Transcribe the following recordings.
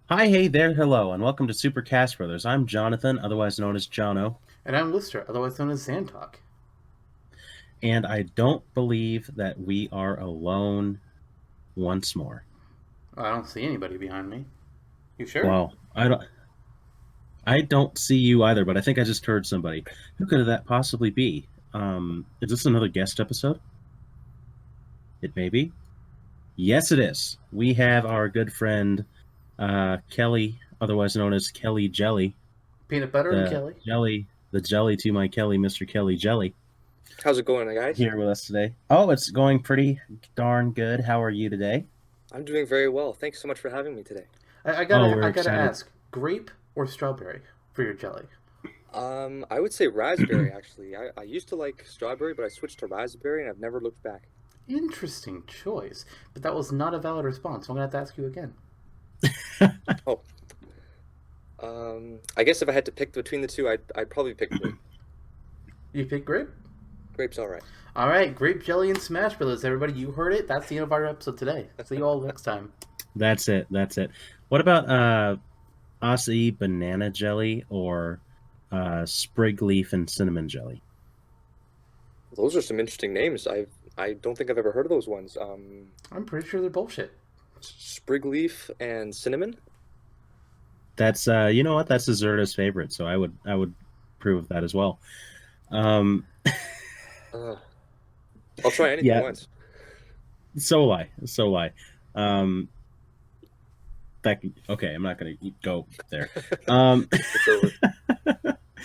Hi, hey there, hello, and welcome to Super Cast Brothers. I'm Jonathan, otherwise known as Jonno, And I'm Lister, otherwise known as Zantok. and I don't believe that we are alone once more. I don't see anybody behind me. You sure? Well, I don't see you either, but I think I just heard somebody. Who could that possibly be? Is this another guest episode? It may be. Yes, it is. We have our good friend Kelly, otherwise known as Kellyjelly, Peanut butter and the Kelly. jelly to my Kelly, Mr. Kellyjelly, How's it going, guys? here with us today. Oh, it's going pretty darn good. How are you today? I'm doing very well. Thanks so much for having me today. I Oh, gotta, we're I gotta excited. ask, grape or strawberry for your jelly? I would say raspberry, actually. I used to like strawberry, but I switched to raspberry and I've never looked back. Interesting choice, but that was not a valid response. So I'm gonna have to ask you again. Oh, I guess if I had to pick between the two, I'd probably pick grape. You pick grape? Grape's all right. All right, grape jelly and Smash Brothers. Everybody, you heard it. That's the end of our episode today. See you all next time. That's it. That's it. What about acai banana jelly or sprig leaf and cinnamon jelly? Those are some interesting names. I don't think I've ever heard of those ones. I'm pretty sure they're bullshit. Sprig leaf and cinnamon. That's you know what? That's Zerda's favorite, so I would approve of that as well. Um, Uh, I'll try anything yeah, once. so will I. So will I. Um, okay, I'm not gonna go there.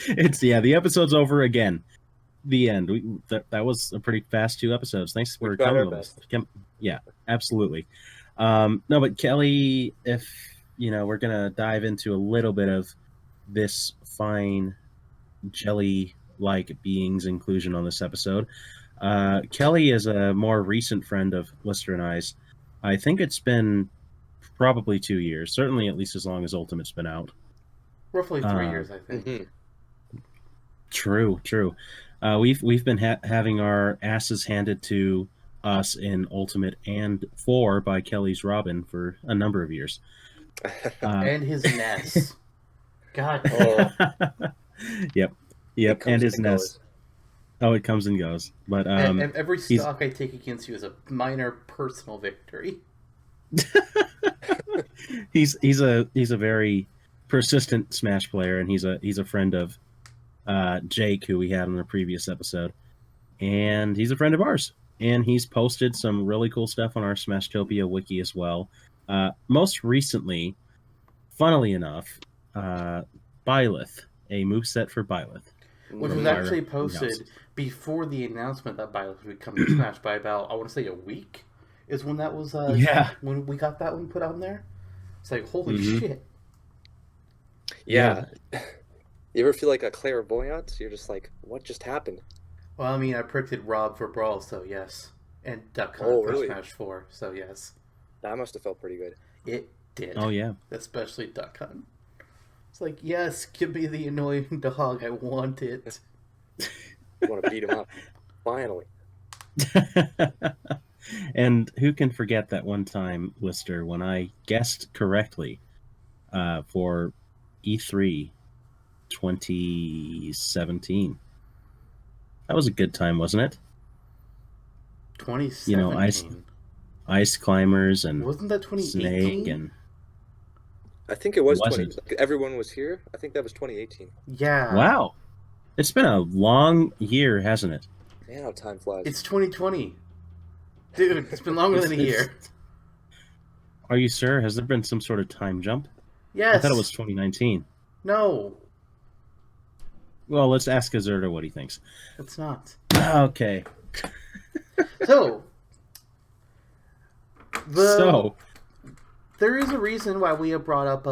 It's over. The episode's over again. The end. That was a pretty fast 2 episodes. Thanks We for tried our coming with us. best. Yeah, absolutely. No, but Kelly, if we're gonna dive into a little bit of this fine jelly-like being's inclusion on this episode. Kelly is a more recent friend of Lister and I's. I think it's been probably 2 years, certainly at least as long as Ultimate's been out. Roughly 3 years, I think. hmm True, true. We've been having our asses handed to us in Ultimate and 4 by Kelly's Robin for a number of years. And his Ness. God. Oh, Yep, it and comes his and nest. goes. Oh, it comes and goes. But Every he's stock I take against you is a minor personal victory. he's a very persistent Smash player, and he's a friend of Jake, who we had on the previous episode, and he's a friend of ours. And he's posted some really cool stuff on our Smashtopia wiki as well. Most recently, funnily enough, Byleth, a moveset for Byleth. Which From was Fire actually Emblem posted before the announcement that Byleth would come to Smash by about, I want to say a week, is when that was, Yeah. when we got that one put on there. It's like, holy Mhm. shit. Yeah. You ever feel like a clairvoyant? You're just like, what just happened? Well, I mean, I predicted Rob for Brawl, so yes. And Duck Hunt Oh, for really? Smash 4, so yes. That must have felt pretty good. It did. Oh yeah. Especially Duck Hunt. It's like, yes, give me the annoying dog, I want it. You want to beat him up. Finally. And who can forget that one time, Lister, when I guessed correctly for E3 2017? That was a good time, wasn't it? 2017. Ice climbers and Wasn't that Snake 2018? and I think it was Was 20. it? Like, everyone was here. I think that was 2018. Yeah. wow, it's been a long year, hasn't it? Man, how time flies. It's 2020. Dude, it's been longer than a year. Are you sure? Has there been some sort of time jump? Yes. I thought it was 2019. No, Well, let's ask Azurda what he thinks. it's not. Okay. So, So, there is a reason why we have brought up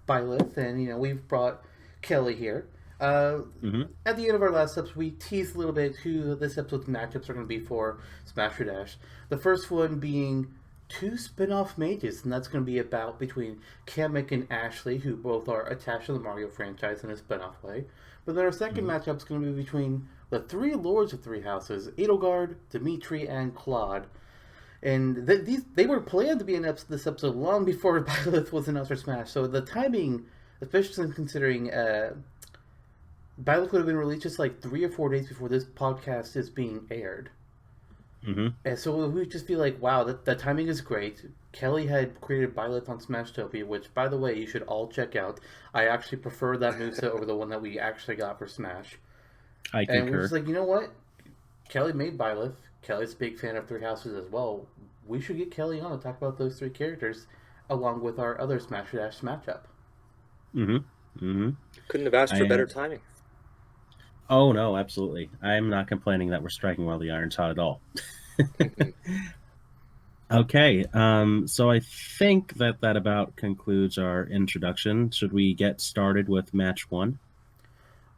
Byleth, and we've brought Kelly here. mhm. At the end of our last episode, we teased a little bit who this episode's matchups are going to be for Smash or Dash. The first one being two spin-off mages, and that's going to be about between Kamek and Ashley, who both are attached to the Mario franchise in a spin-off way. But then our second matchup is going to be between the three lords of three houses, Edelgard, Dimitri, and Claude. And they were planned to be in this episode long before Byleth was announced for Smash. So the timing, especially considering Byleth would have been released just like 3 or 4 days before this podcast is being aired. Mm-hmm. And so we just feel like, wow, the timing is great. Kelly had created Byleth on Smashtopia, which, by the way, you should all check out. I actually prefer that moveset over the one that we actually got for Smash. I And we're concur. just like, you know what? Kelly made Byleth. Kelly's a big fan of Three Houses as well. We should get Kelly on to talk about those three characters, along with our other Smash Dash matchup. Mm-hmm. Mm-hmm. Couldn't have asked for better timing. Oh no, absolutely. I'm not complaining that we're striking while the iron's hot at all. Okay, so I think that about concludes our introduction. Should we get started with match 1?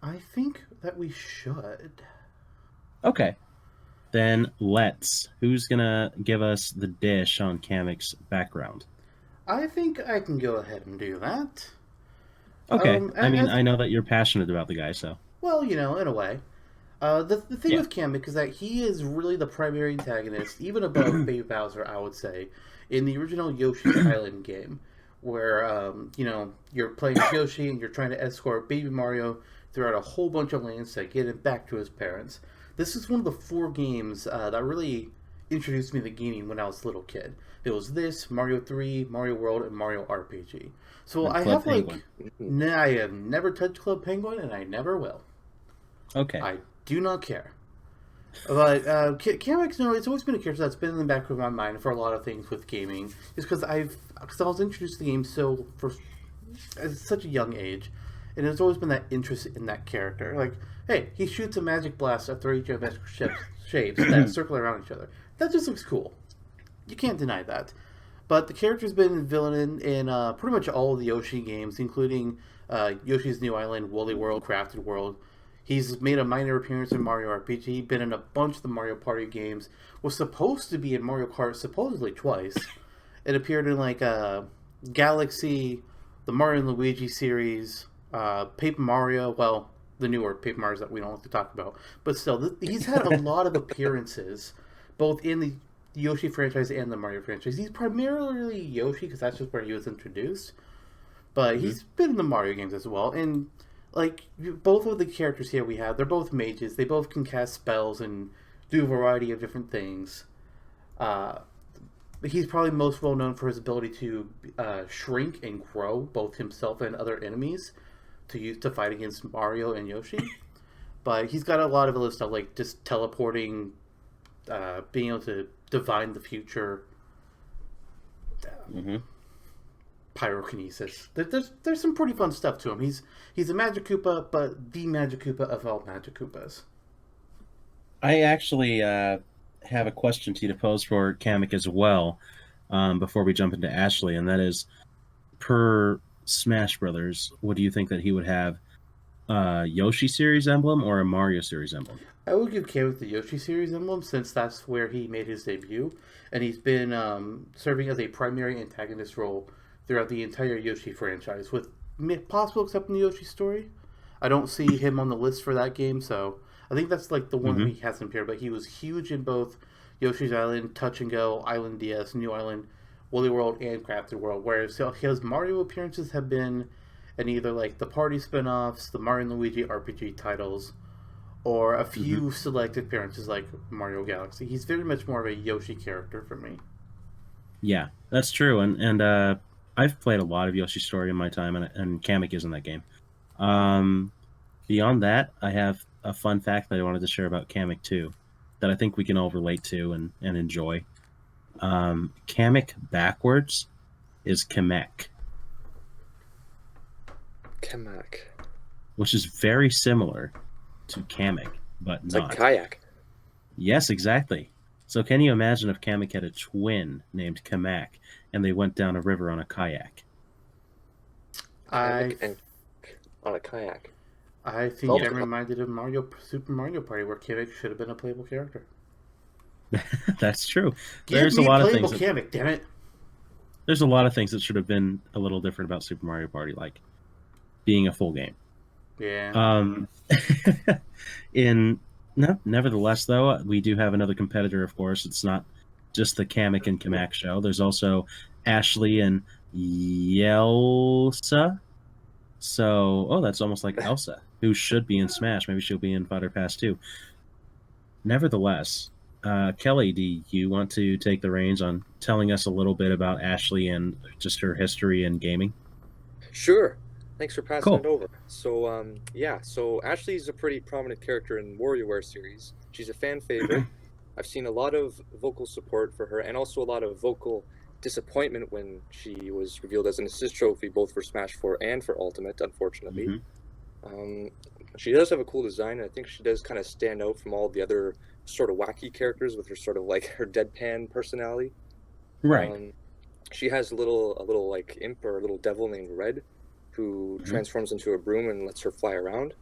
I think that we should. Okay, then let's. Who's gonna give us the dish on Kamek's background? I think I can go ahead and do that. Okay, I know that you're passionate about the guy, so. Well, in a way. The thing with Kamek is that he is really the primary antagonist, even above Baby Bowser, I would say, in the original Yoshi's Island game, where, you're playing Yoshi and you're trying to escort Baby Mario throughout a whole bunch of lands to get him back to his parents. This is one of the 4 games that really introduced me to gaming when I was a little kid. It was this, Mario 3, Mario World, and Mario RPG. So I have, I have never touched Club Penguin, and I never will. Okay. I do not care. But Kamek, it's always been a character that's been in the back of my mind for a lot of things with gaming. Just because I was introduced to the game at such a young age, and there's always been that interest in that character. Like, hey, he shoots a magic blast at 3 geometric shapes that circle around each other. That just looks cool. You can't deny that. But the character's been villain in pretty much all of the Yoshi games, including Yoshi's New Island, Woolly World, Crafted World. He's made a minor appearance in Mario RPG, been in a bunch of the Mario Party games, was supposed to be in Mario Kart supposedly twice. It appeared in Galaxy, the Mario and Luigi series, Paper Mario, well, the newer Paper Marios that we don't like to talk about. But still, he's had a lot of appearances, both in the Yoshi franchise and the Mario franchise. He's primarily Yoshi, because that's just where he was introduced. But he's been in the Mario games as well, and both of the characters here we have, they're both mages. They both can cast spells and do a variety of different things. He's probably most well known for his ability to shrink and grow both himself and other enemies to use to fight against Mario and Yoshi. But he's got a lot of other stuff, like just teleporting, being able to divine the future. Pyrokinesis. There's some pretty fun stuff to him. He's a Magic Koopa, but the Magic Koopa of all Magic Koopas. I actually have a question to you to pose for Kamek as well, before we jump into Ashley, and that is, per Smash Brothers, what do you think that he would have? Yoshi series emblem or a Mario series emblem? I would give Kamek the Yoshi series emblem, since that's where he made his debut, and he's been serving as a primary antagonist role throughout the entire Yoshi franchise, with possible exception the Yoshi story. I don't see him on the list for that game, so I think that's the one that he hasn't appeared, but he was huge in both Yoshi's Island, Touch and Go, Island DS, New Island, Woolly World, and Crafted World, whereas his Mario appearances have been in either the party spin-offs, the Mario and Luigi RPG titles, or a few select appearances like Mario Galaxy. He's very much more of a Yoshi character for me. Yeah, that's true, and I've played a lot of Yoshi's Story in my time, and Kamek is in that game. Beyond that, I have a fun fact that I wanted to share about Kamek too, that I think we can all relate to and enjoy. Kamek backwards is Kamek. Kamek. Which is very similar to Kamek, but It's not. like kayak. Yes, exactly. So can you imagine if Kamek had a twin named Kamek, and they went down a river on a kayak? On a kayak. I think I'm reminded of Super Mario Party, where Kamek should have been a playable character. That's true. There's a lot of things. Kamek, damn it. There's a lot of things that should have been a little different about Super Mario Party, like being a full game. Yeah. Nevertheless, though, we do have another competitor. Of course, it's not just the Kamek and Kamek show. There's also Ashley and Yelsa. So, that's almost like Elsa, who should be in Smash. Maybe she'll be in Fighter Pass too. Nevertheless, Kelly, do you want to take the reins on telling us a little bit about Ashley and just her history in gaming? Sure. Thanks for passing Cool. it over. So, so Ashley's a pretty prominent character in WarioWare series. She's a fan favorite. I've seen a lot of vocal support for her, and also a lot of vocal disappointment when she was revealed as an assist trophy, both for Smash 4 and for Ultimate, unfortunately. Mm-hmm. She does have a cool design, and I think she does kind of stand out from all the other sort of wacky characters with her sort of like her deadpan personality. Right. She has a little like imp or a little devil named Red, who transforms into a broom and lets her fly around.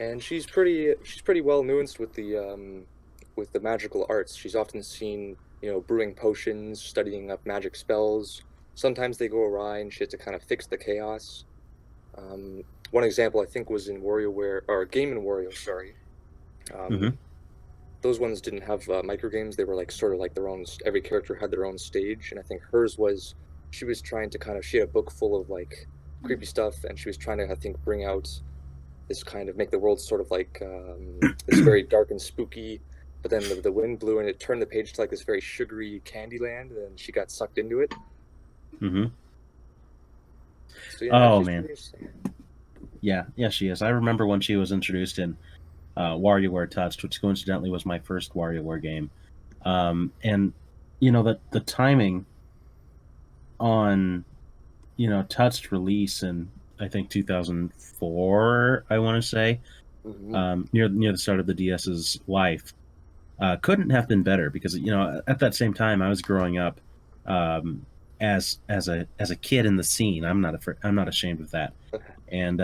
And she's pretty well nuanced with the magical arts. She's often seen, brewing potions, studying up magic spells. Sometimes they go awry, and she has to kind of fix the chaos. One example I think was in WarioWare or Game and Wario, sorry. Those ones didn't have micro games. They were like sort of like their own. Every character had their own stage, and I think hers was. She was trying to she had a book full of like creepy stuff, and she was trying to, I think, bring out this kind of make the world sort of like this very dark and spooky. But then the wind blew, and it turned the page to like this very sugary candy land, and she got sucked into it. Mm-hmm. So yeah, oh man. Yeah, she is. I remember when she was introduced in WarioWare Touched, which coincidentally was my first WarioWare game. And the timing on Touched release in I think 2004, I want to say, near the start of the DS's life, couldn't have been better because at that same time I was growing up as a kid in the scene. I'm not ashamed of that. And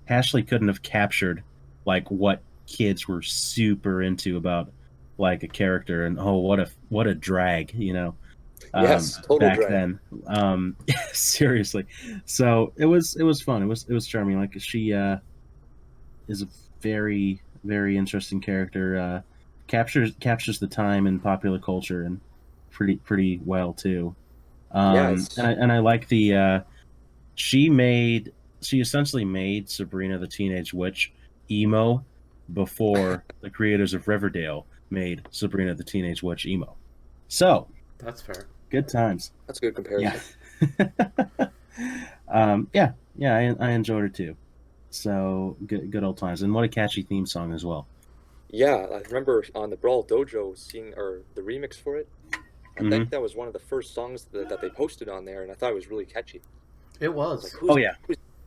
Ashley couldn't have captured like what kids were super into about like a character, and what a drag, yes, total back drag. then. Seriously. So it was fun. It was charming. Like she is a very, very interesting character. Captures the time in popular culture and pretty well too. Yes. And I like the she essentially made Sabrina the Teenage Witch emo before the creators of Riverdale made Sabrina the Teenage Witch emo. So that's fair. Good times. That's a good comparison. Yeah. I enjoyed it too. So good old times, and what a catchy theme song as well. Yeah, I remember on the Brawl Dojo seeing the remix for it. I think that was one of the first songs that they posted on there, and I thought it was really catchy. It was. Like,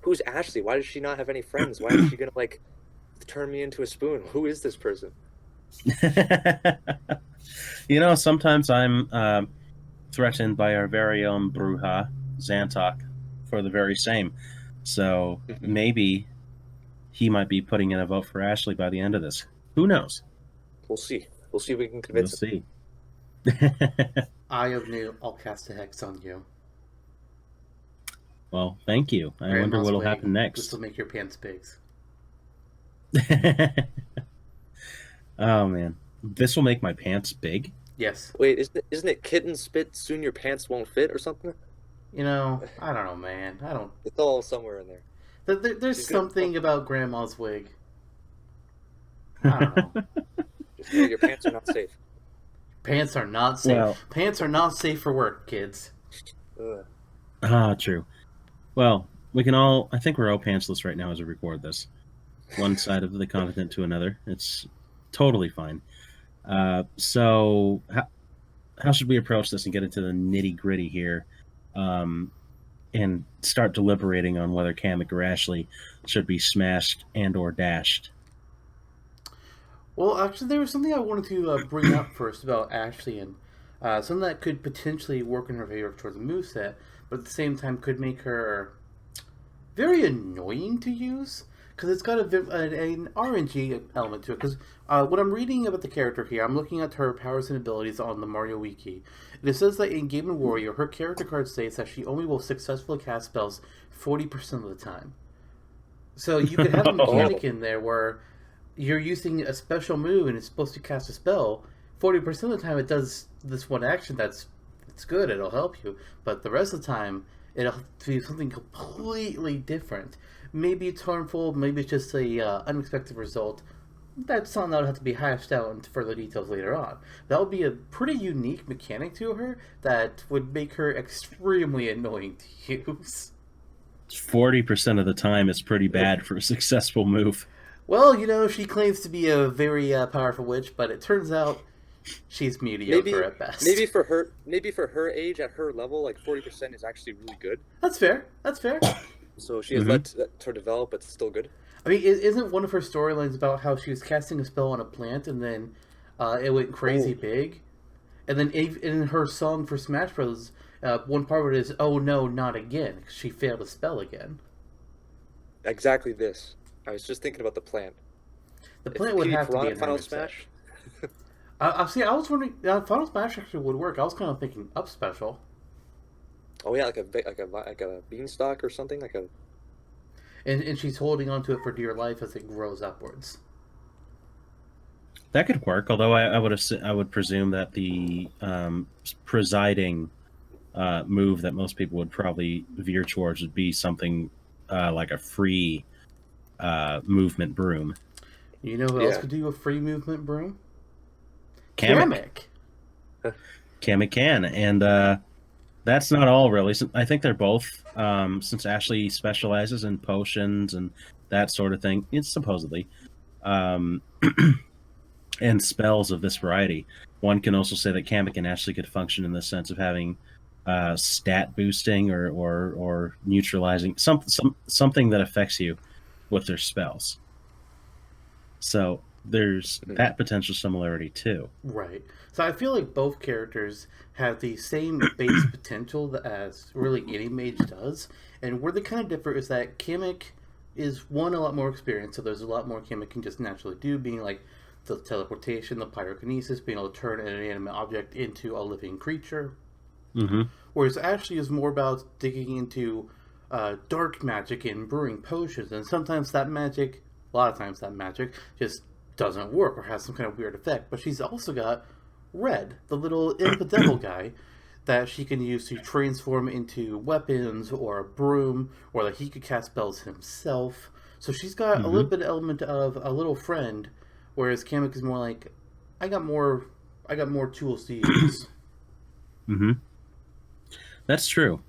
who's Ashley? Why does she not have any friends? Why is she gonna like turn me into a spoon? Who is this person? Sometimes I'm threatened by our very own Bruja, Zantok, for the very same. So maybe he might be putting in a vote for Ashley by the end of this. Who knows? We'll see. We'll see if we can convince him. We'll see. Eye of New, I'll cast a hex on you. Well, thank you. I wonder what'll happen next. This will make your pants big. Oh man, this will make my pants big. Yes. Wait, isn't it kitten spit? Soon your pants won't fit, or something? I don't know, man. I don't. It's all somewhere in there. There's something about Grandma's wig. I don't know. Just your pants are not safe. Pants are not safe. Well, pants are not safe for work, kids. True. Well, we can all. I think we're all pantsless right now as we record this. One side of the continent to another. It's totally fine. So how should we approach this and get into the nitty gritty here, and start deliberating on whether Kamek or Ashley should be smashed and or dashed? Well, actually, there was something I wanted to bring up first about Ashley, and something that could potentially work in her favor towards the moveset, but at the same time could make her very annoying to use. Because it's got an RNG element to it. Because what I'm reading about the character here, I'm looking at her powers and abilities on the Mario Wiki. And it says that in Game & Wario, her character card states that she only will successfully cast spells 40% of the time. So you could have a mechanic in there where you're using a special move and it's supposed to cast a spell 40% of the time it does this one action it's good, it'll help you, but the rest of the time it'll do something completely different. Maybe it's harmful, maybe it's just a unexpected result. That's something that'll have to be hashed out into further details later on. That would be a pretty unique mechanic to her that would make her extremely annoying to use. 40% of the time is pretty bad for a successful move. Well, she claims to be a very powerful witch, but it turns out she's mediocre at best. Maybe for her age, at her level, like 40% is actually really good. That's fair. So she has let her develop, but it's still good. I mean, isn't one of her storylines about how she was casting a spell on a plant and then it went crazy big? And then in her song for Smash Bros., one part of it is, "Oh no, not again," because she failed a spell again. Exactly this. I was just thinking about the plant. The plant would have to be in Final Smash. I was wondering, Final Smash actually would work. I was kind of thinking up special. Oh yeah, like a beanstalk or something, like a. And she's holding onto it for dear life as it grows upwards. That could work, although I would presume that the presiding move that most people would probably veer towards would be something like a free movement broom. You know who else could do a free movement broom? Kamek. Kamek can, and that's not all really. I think they're both, since Ashley specializes in potions and that sort of thing. It's supposedly, and spells of this variety. One can also say that Kamek and Ashley could function in the sense of having stat boosting or neutralizing something that affects you with their spells. So there's that potential similarity too. Right. So I feel like both characters have the same base potential as really any mage does, and where they kind of differ is that Kamek is a lot more experienced, so there's a lot more Kamek can just naturally do, being like the teleportation, the pyrokinesis, being able to turn an inanimate object into a living creature. Mm-hmm. Whereas Ashley is more about digging into dark magic and brewing potions, and a lot of times that magic just doesn't work or has some kind of weird effect. But she's also got Red, the little imp devil guy, that she can use to transform into weapons or a broom, or that he could cast spells himself. So she's got a little bit of element of a little friend, whereas Kamek is more like, I got more tools to use. Mm-hmm. That's true.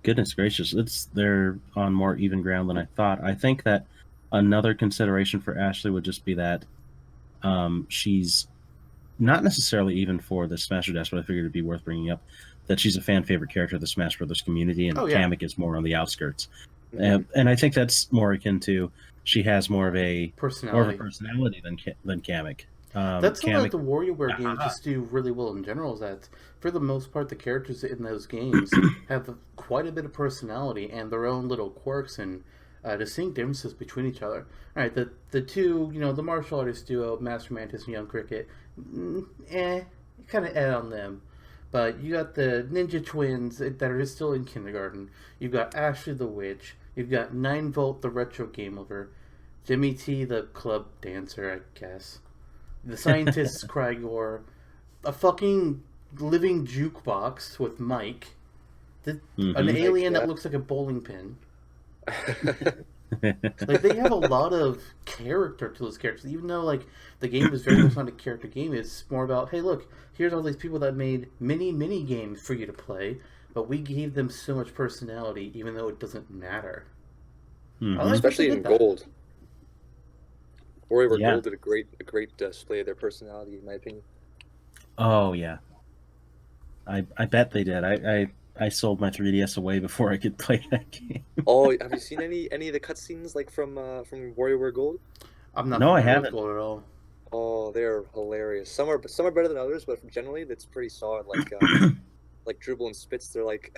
Goodness gracious, they're on more even ground than I thought. I think that another consideration for Ashley would just be that she's not necessarily even for the Smash Dash, but I figured it'd be worth bringing up that she's a fan favorite character of the Smash Brothers community, and Kamek is more on the outskirts. And I think that's more akin to she has more of a personality than Kamek. That's something that the WarioWare games just do really well in general, is that for the most part the characters in those games have quite a bit of personality and their own little quirks and distinct differences between each other. Alright, the two, the martial artist duo, Master Mantis and Young Cricket, kind of on them. But you got the ninja twins that are still in kindergarten. You've got Ashley the Witch. You've got 9-Volt the retro game lover. Dimitri the club dancer, I guess. The scientist Krygor. A fucking living jukebox with Mike. An alien that looks like a bowling pin. Like, they have a lot of character to those characters, even though like the game is very much not a character game. It's more about, hey, look, here's all these people that made mini games for you to play, but we gave them so much personality, even though it doesn't matter. Especially in Gold. WarioWare Gold did a great display of their personality, in my opinion. Oh yeah, I bet they did. I sold my 3DS away before I could play that game. Oh, have you seen any of the cutscenes like from WarioWare Gold? I'm not. No, I haven't. Gold at all. Oh, they're hilarious. Some are better than others, but generally it's pretty solid. Like like Dribble and Spitz, they're like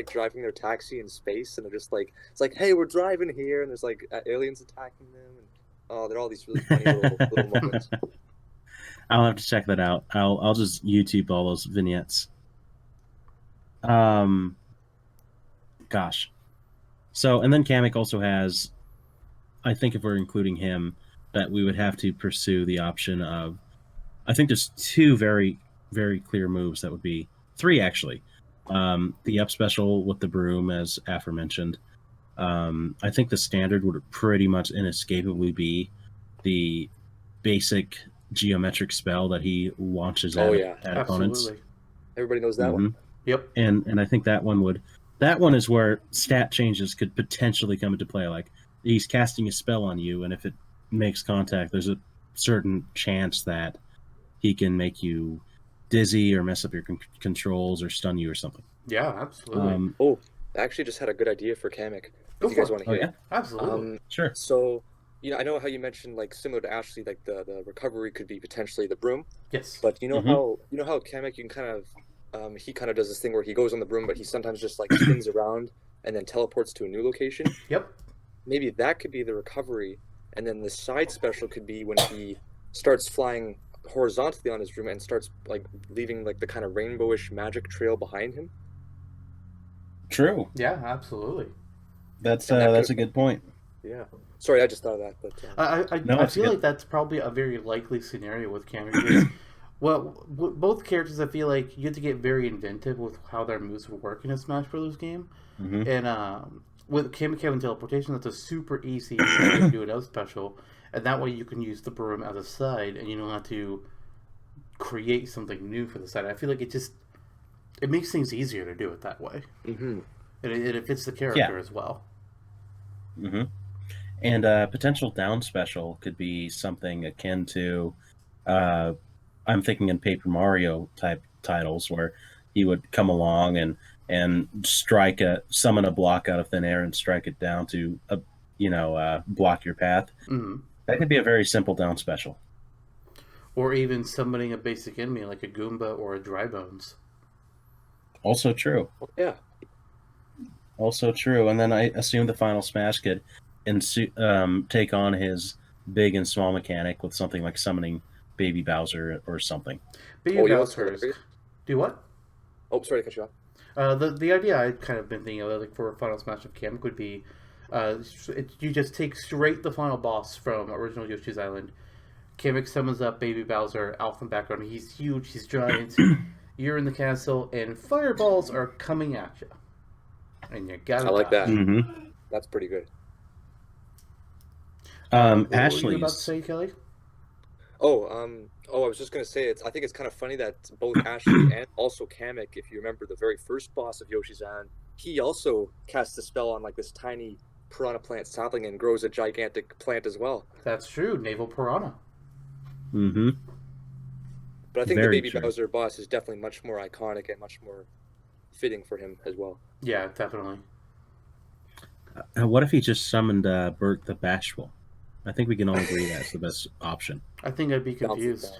driving their taxi in space, and they're just like, it's like, hey, we're driving here, and there's like aliens attacking them, and they're all these really funny little moments. I'll have to check that out. I'll just YouTube all those vignettes. Gosh. So, and then Kamek also has, I think if we're including him, that we would have to pursue the option of. I think there's two very, very clear moves that would be three actually. The up special with the broom, as aforementioned. I think the standard would pretty much inescapably be the basic geometric spell that he launches Oh at, yeah, at opponents. Absolutely. everybody knows that Mm-hmm. one. Yep. And I think that one is where stat changes could potentially come into play. Like he's casting a spell on you, and if it makes contact, there's a certain chance that he can make you dizzy or mess up your controls or stun you or something. Yeah, absolutely. Oh, I actually just had a good idea for Kamek. Go If you guys for want it. to hear Oh, yeah? it. Absolutely. Sure. So, I know how you mentioned like similar to Ashley, like the recovery could be potentially the broom, Yes. but you know Mhm. how Kamek, you can kind of he kind of does this thing where he goes on the broom, but he sometimes just like spins around and then teleports to a new location. Yep. Maybe that could be the recovery, and then the side special could be when he starts flying horizontally on his broom and starts like leaving like the kind of rainbowish magic trail behind him. True. Yeah, absolutely. That's And that that's a could- good point. Yeah. Sorry, I just thought of that, but No, I it's feel good. like that's probably a very likely scenario with Kamek. Because, well, both characters, I feel like you have to get very inventive with how their moves will work in a Smash Brothers game. Mhm. And with Kamek having teleportation, that's a super easy way to do an out special. And that way you can use the broom as a side, and you don't have to create something new for the side. I feel like it makes things easier to do it that way. mm-hmm. And it fits the character as well. Mm-hmm. And potential down special could be something akin to, I'm thinking in Paper Mario type titles where he would come along and summon a block out of thin air and strike it down to block your path. Mm-hmm. That could be a very simple down special. Or even summoning a basic enemy like a Goomba or a Dry Bones. Also true. Yeah. Also true. And then I assume the final Smash could take on his big and small mechanic with something like summoning Baby Bowser or something. Baby Oh, you know what's Bowser. hilarious? Do what? Oh, sorry to cut you off. The idea I'd kind of been thinking of, like for a final Smash of Kamek, would be you just take straight the final boss from original Yoshi's Island. Kamek summons up Baby Bowser out from the background. He's huge, he's giant. You're in the castle, and fireballs are coming at you. And you gotta I like dodge. that. Mm-hmm. That's pretty good. What were you Ashley's. about to say, Kelly? Oh, I was just gonna say I think it's kind of funny that both Ashley and also Kamek, if you remember the very first boss of Yoshi's Island, he also casts a spell on like this tiny piranha plant sapling and grows a gigantic plant as well. That's true. Naval Piranha. Mm-hmm. But I think Very the Baby true. Bowser boss is definitely much more iconic and much more fitting for him as well. Yeah, definitely. What if he just summoned Bert the Bashful? I think we can all agree that's the best option. I think I'd be Sounds confused.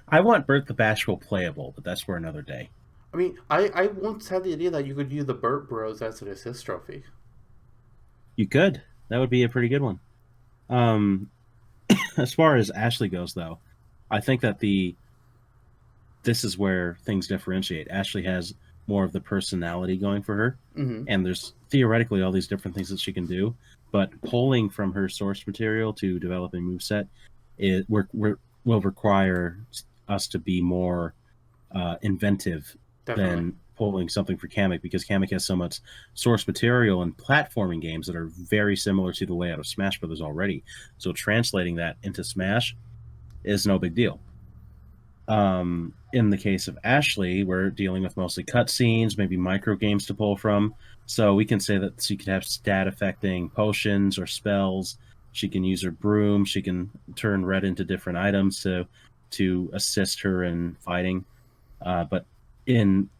I want Bert the Bashful playable, but that's for another day. I mean, I once had the idea that you could use the Burt Bros as an assist trophy. You could. That would be a pretty good one. As far as Ashley goes, though, I think that this is where things differentiate. Ashley has more of the personality going for her, Mm-hmm. and there's theoretically all these different things that she can do. But pulling from her source material to develop a moveset will require us to be more inventive Definitely. than pulling something for Kamek, because Kamek has so much source material and platforming games that are very similar to the layout of Smash Brothers already. So translating that into Smash is no big deal. In the case of Ashley, we're dealing with mostly cutscenes, maybe micro games to pull from. So we can say that she could have stat affecting potions or spells. She can use her broom. She can turn red into different items to assist her in fighting. But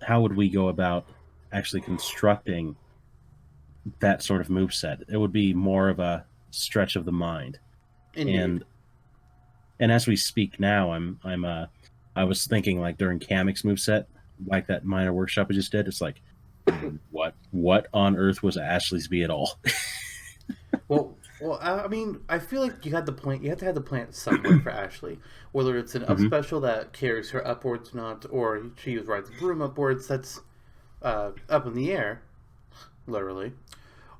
how would we go about actually constructing that sort of moveset? It would be more of a stretch of the mind. Indeed. And as we speak now, I was thinking like during Kamek's moveset, like that minor workshop we just did, it's like what on earth was Ashley's be at all? Well, I mean, I feel like you had the plant. You have to have the plant somewhere for Ashley. Whether it's an up special that carries her upwards, not, or she rides the broom upwards. That's up in the air, literally.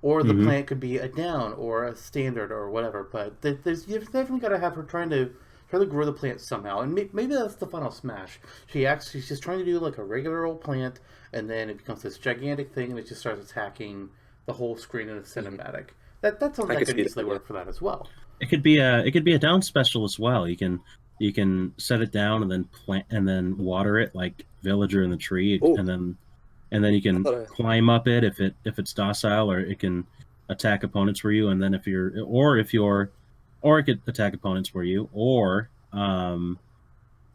or the Mhm. plant could be a down or a standard or whatever. But you've definitely got to have her trying to grow the plant somehow, and maybe that's the final smash. She's just trying to do like a regular old plant, and then it becomes this gigantic thing, and it just starts attacking the whole screen in a cinematic. That's something I that could could see easily that. Yeah. work for that as well. It could be a down special as well. You can set it down and then plant and then water it like villager in the tree, Oh, and then you I can thought climb up it if it's docile, or it can attack opponents for you. And then or it could attack opponents for you, or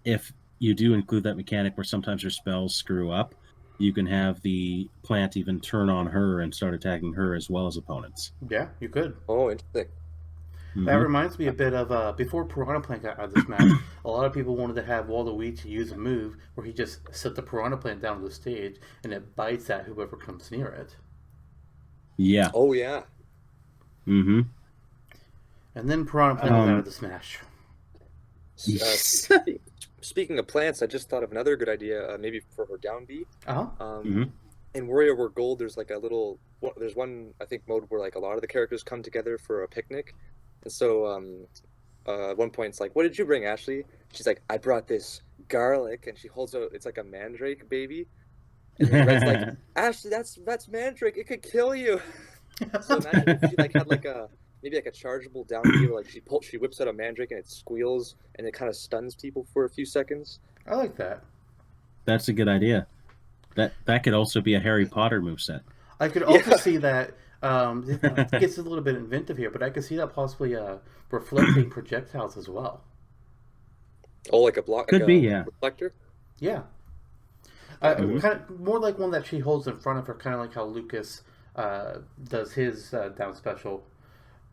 if you do include that mechanic where sometimes your spells screw up, you can have the plant even turn on her and start attacking her as well as opponents. Yeah, you could. oh, interesting. That Hmm. reminds me a bit of before Piranha Plant got out of this match. A lot of people wanted to have Waluigi use a move where he just set the Piranha Plant down to the stage and it bites at whoever comes near it. Yeah. Oh yeah. Hmm. And then Piranha Plant was out of the smash. Speaking of plants, I just thought of another good idea, maybe for her down B. Uh huh. In WarioWare Gold, there's like a little. There's one I think mode where like a lot of the characters come together for a picnic, and so at one point it's like, "What did you bring, Ashley?" She's like, "I brought this garlic," and she holds out. It's like a mandrake baby, and then Red's like, "Ashley, that's mandrake. It could kill you." So imagine if she like had like a maybe like a chargeable down B, where like she whips out a mandrake and it squeals and it kind of stuns people for a few seconds. I like that. That's a good idea. That could also be a Harry Potter moveset. I could also Yeah. see that. It gets a little bit inventive here, but I could see that possibly reflecting projectiles as well. Oh, like a block, Could like be, a yeah. reflector. Yeah. Mhm. Kind of more like one that she holds in front of her, kind of like how Lucas does his down special.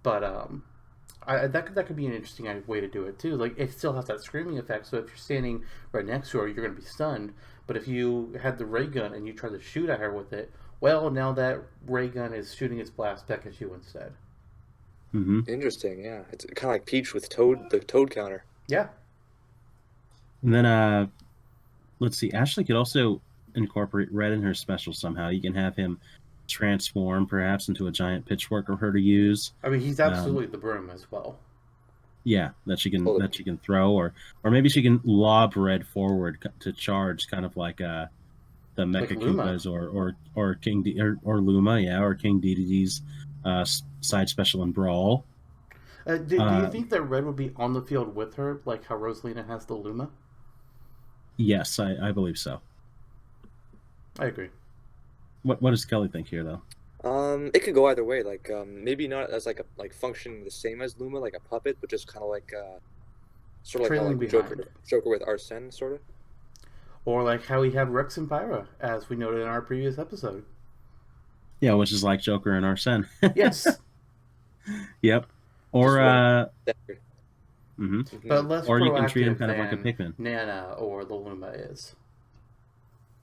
But that could be an interesting way to do it too. Like it still has that screaming effect. So if you're standing right next to her, you're going to be stunned. But if you had the ray gun and you try to shoot at her with it, well, now that ray gun is shooting its blast back at you instead. Hmm. Interesting, yeah. It's kind of like Peach with Toad, the Toad counter. Yeah. And then let's see. Ashley could also incorporate Red in her special somehow. You can have him transform perhaps into a giant pitchfork for her to use. I mean, he's absolutely the broom as well. Yeah, that she Totally. can throw, or maybe she can lob Red forward to charge, kind of like the Like Mecha Luma. Koopas or King or Luma, yeah, or King Dedede's side special in Brawl. Do you think that Red would be on the field with her, like how Rosalina has the Luma? Yes, I believe so. I agree. What does Kelly think here, though? It could go either way. Like, maybe not as like functioning the same as Luma, like a puppet, but just kind of like sort of like how Trailing like behind. Joker with Arsene, sort of. Or like how we have Rex and Pyra, as we noted in our previous episode. Yeah, which is like Joker and Arsene. Yes, Yep. Or Standard. mhm. but less Or you can treat him proactive kind of like a than Pikmin. Nana or the Luma is.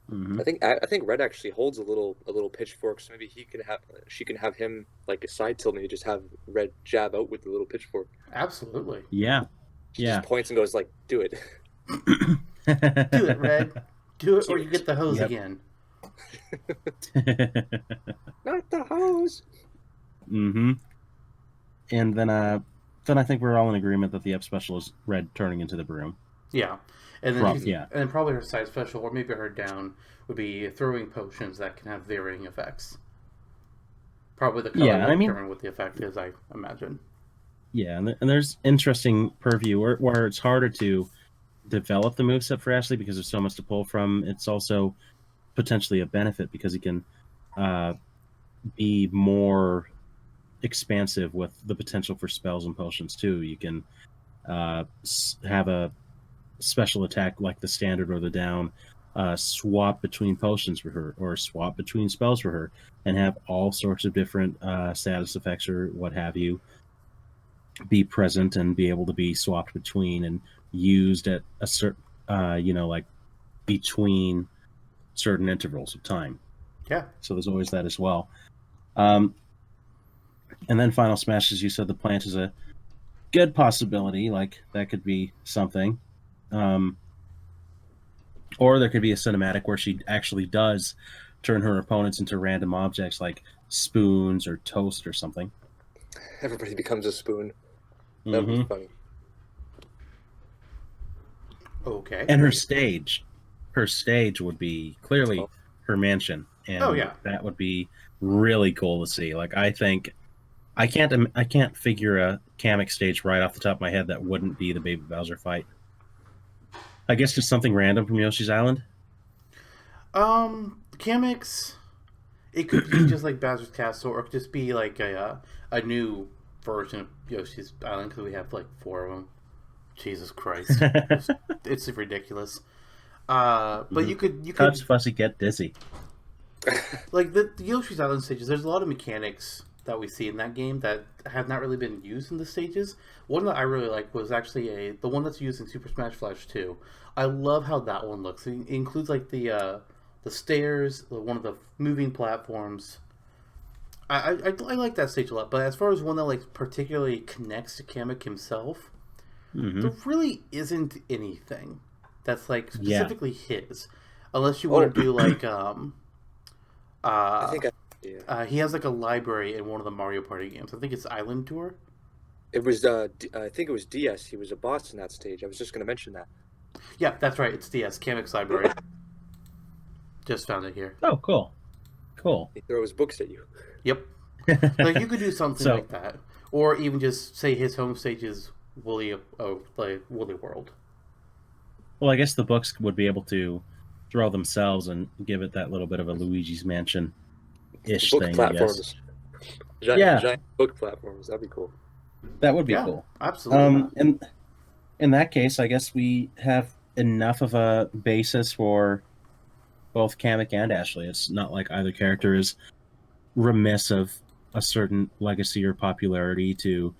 Hmm. I think Red actually holds a little pitchfork, so maybe she can have him like a side tilt, maybe just have Red jab out with the little pitchfork. Absolutely. Yeah. She Yeah. just points and goes like, "Do it." Do it, Red. Do it, or you get the hose Yep. again. Not the hose. Hmm. And then I think we're all in agreement that the up special is Red turning into the broom. Yeah, and then Yeah. and then probably her side special, or maybe her down would be throwing potions that can have varying effects. Probably the color Yeah, will I mean- determine what the effect is, I imagine. Yeah, and there's interesting purview where it's harder to develop the moveset for Ashley because there's so much to pull from. It's also potentially a benefit because he can be more expansive with the potential for spells and potions too. You can have a special attack like the standard or the down, swap between potions for her or swap between spells for her, and have all sorts of different status effects or what have you be present and be able to be swapped between and used at a certain like between certain intervals of time. Yeah. So there's always that as well. And then Final Smash, as you said, the plant is a good possibility. Like that could be something. Or there could be a cinematic where she actually does turn her opponents into random objects like spoons or toast or something. Everybody becomes a spoon. That would be funny. Okay. And her stage would be clearly her mansion, and that would be really cool to see. Like, I think I can't figure a Kamek stage right off the top of my head that wouldn't be the Baby Bowser fight. I guess just something random from Yoshi's Island. Kamek's, it could be just like Bowser's Castle, or it could just be like a new version of Yoshi's Island, because we have like 4 of them. Jesus Christ, it's ridiculous. But you could Touch, fussy, get dizzy. Like the Yoshi's Island stages. There's a lot of mechanics that we see in that game that have not really been used in the stages. One that I really like was actually the one that's used in Super Smash Bros. 2. I love how that one looks. It includes like the stairs, one of the moving platforms. I like that stage a lot. But as far as one that like particularly connects to Kamek himself, there really isn't anything that's like specifically his, unless you want to do like I think he has like a library in one of the Mario Party games. I think it's Island Tour. It was I think it was DS. He was a boss in that stage. I was just going to mention that. Yeah, that's right. It's DS, Kamek's library. Just found it here. Oh, cool. He throws books at you. Yep. Like you could do something like that, or even just say his home stage is Woolly World. Well, I guess the books would be able to throw themselves and give it that little bit of a Luigi's Mansion-ish Book thing, platforms. I guess. Giant book platforms. That'd be cool. That would be cool. Absolutely. And in that case, I guess we have enough of a basis for both Kamek and Ashley. It's not like either character is remiss of a certain legacy or popularity to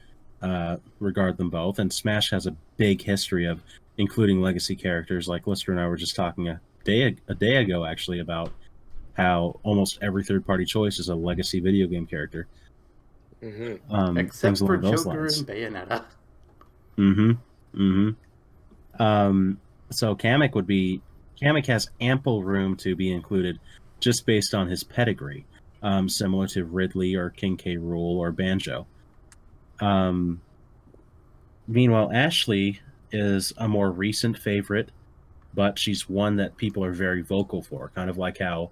regard them both. And Smash has a big history of including legacy characters. Like Lister and I were just talking a day ago, actually, about how almost every third-party choice is a legacy video game character. Except for Joker and Bayonetta. So Kamek has ample room to be included just based on his pedigree, similar to Ridley or King K. Rool or Banjo. Meanwhile, Ashley is a more recent favorite, but she's one that people are very vocal for, kind of like how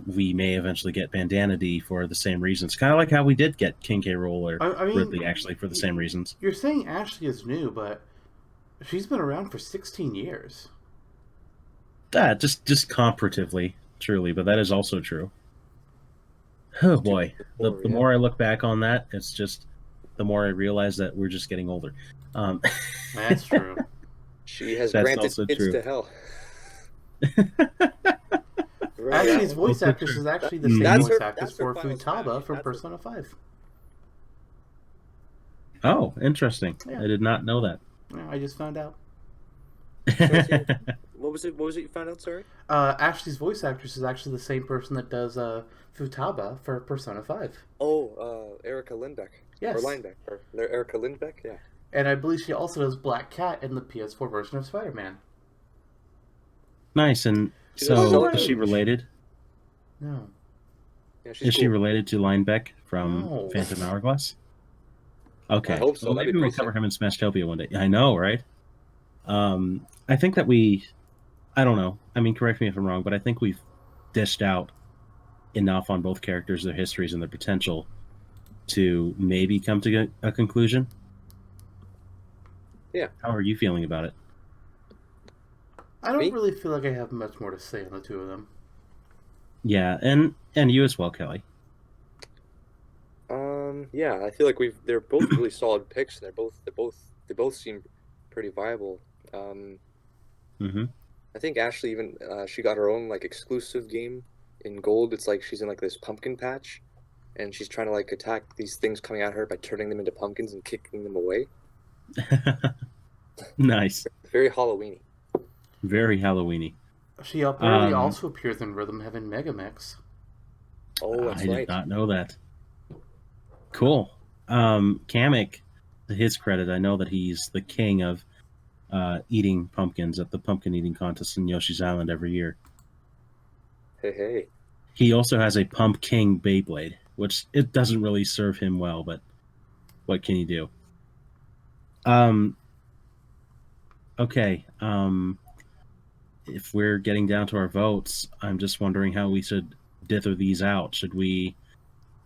we may eventually get Bandana D for the same reasons. Kind of like how we did get King K. Rool or Ridley, actually, for the same reasons. You're saying Ashley is new, but she's been around for 16 years. Just comparatively, truly, but that is also true. Oh boy, the more I look back on that, it's just the more I realize that we're just getting older. That's true. She has granted kids to hell. Ashley's voice actress is actually the same voice actress for Futaba from Persona 5. Oh, interesting. Yeah. I did not know that. Yeah, I just found out. What was it you found out, sorry? Ashley's voice actress is actually the same person that does Futaba for Persona 5. Oh, Erica Lindbeck. Yes. Or Linebeck. Or Erica Lindbeck, yeah. And I believe she also does Black Cat in the PS4 version of Spider-Man. Nice. And so, is she related? No. Yeah, is she related to Linebeck from Phantom Hourglass? Okay. I hope so. Well, maybe we'll cover him in Smashtopia one day. I know, right? I think that I don't know. I mean, correct me if I'm wrong, but I think we've dished out enough on both characters, their histories, and their potential to maybe come to a conclusion. Yeah. How are you feeling about it? I don't really feel like I have much more to say on the two of them. Yeah, and you as well, Kelly. Yeah, I feel like they're both really solid picks, and they both seem pretty viable. I think Ashley even she got her own like exclusive game in Gold. It's like she's in like this pumpkin patch, and she's trying to like attack these things coming at her by turning them into pumpkins and kicking them away. Nice. Very Halloween-y. Very Halloween-y. She apparently also appears in Rhythm Heaven Megamix. Oh, that's right. I did not know that. Cool. Kamek, to his credit, I know that he's the king of eating pumpkins at the pumpkin eating contest in Yoshi's Island every year. Hey. He also has a Pump King Beyblade, which it doesn't really serve him well, but what can you do? Okay. If we're getting down to our votes, I'm just wondering how we should dither these out. Should we,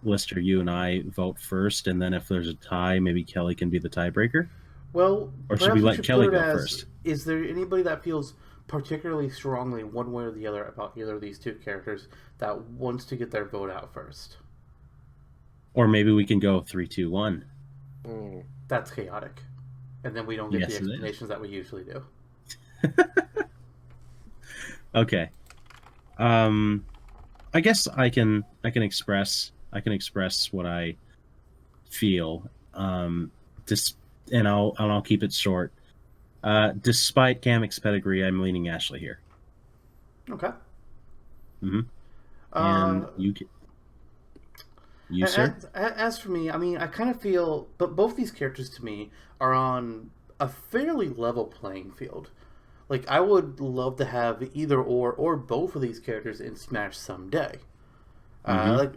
Lister, you and I vote first, and then if there's a tie, maybe Kelly can be the tiebreaker? Well, Or should we perhaps we let should put Kelly it go as: first? is there anybody that feels particularly strongly one way or the other about either of these two characters that wants to get their vote out first? Or maybe we can go 3, 2, 1. That's chaotic. And then we don't get Yes, the it is. explanations that we usually do. Okay. I guess I can express what I feel. And I'll keep it short. Despite Kamek's pedigree, I'm leaning Ashley here. Okay. Mm-hmm. And you sir? As for me, I mean, I kind of feel, but both these characters to me are on a fairly level playing field. Like, I would love to have either or both of these characters in Smash someday. Like,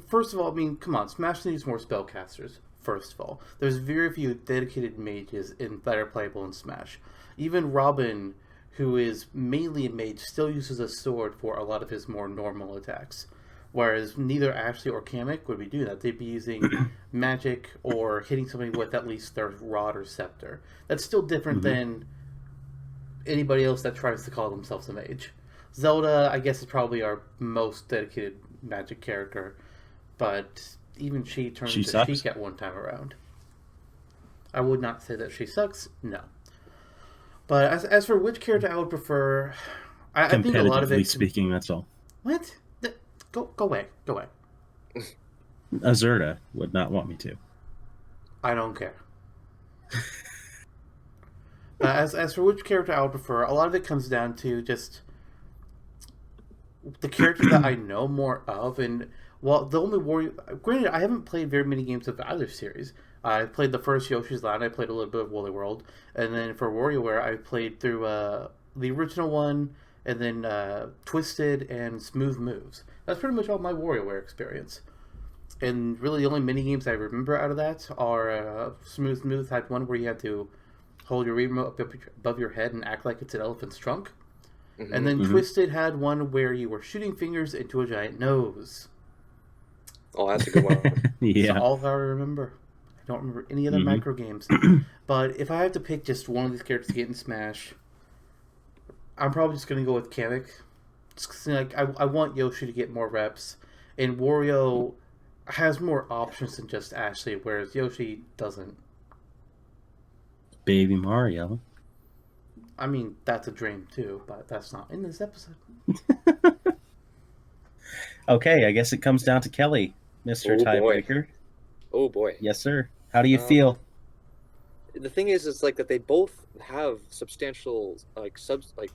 first of all, I mean, come on, Smash needs more spellcasters. First of all, there's very few dedicated mages that are playable in Smash. Even Robin, who is mainly a mage, still uses a sword for a lot of his more normal attacks. Whereas neither Ashley or Kamek would be doing that. They'd be using magic or hitting somebody with at least their rod or scepter. That's still different than anybody else that tries to call themselves a mage. Zelda, I guess, is probably our most dedicated magic character, but even she turned into Sheik at one time around. I would not say that she sucks, no. But as for which character I would prefer, I think a lot of it... Competitively speaking, that's all. What? Go away. Go away. Azurta would not want me to. I don't care. As for which character I would prefer, a lot of it comes down to just the character that I know more of. And, well, the only Wario... Granted, I haven't played very many games of either series. I played the first Yoshi's Land, I played a little bit of Woolly World, and then for WarioWare, I played through the original one, and then Twisted and Smooth Moves. That's pretty much all my WarioWare experience. And really, the only mini games I remember out of that are Smooth Moves had one where you had to hold your remote up above your head and act like it's an elephant's trunk. And then Twisted had one where you were shooting fingers into a giant nose. Oh, that's a good one. Yeah. That's all I remember. I don't remember any other micro games. But if I have to pick just one of these characters to get in Smash, I'm probably just going to go with Kamek. Like, I want Yoshi to get more reps, and Wario has more options than just Ashley, whereas Yoshi doesn't. Baby Mario. I mean, that's a dream too, but that's not in this episode. Okay, I guess it comes down to Kelly, Mr. Tiebreaker. Oh boy. Yes, sir. How do you feel? The thing is, it's like that they both have substantial,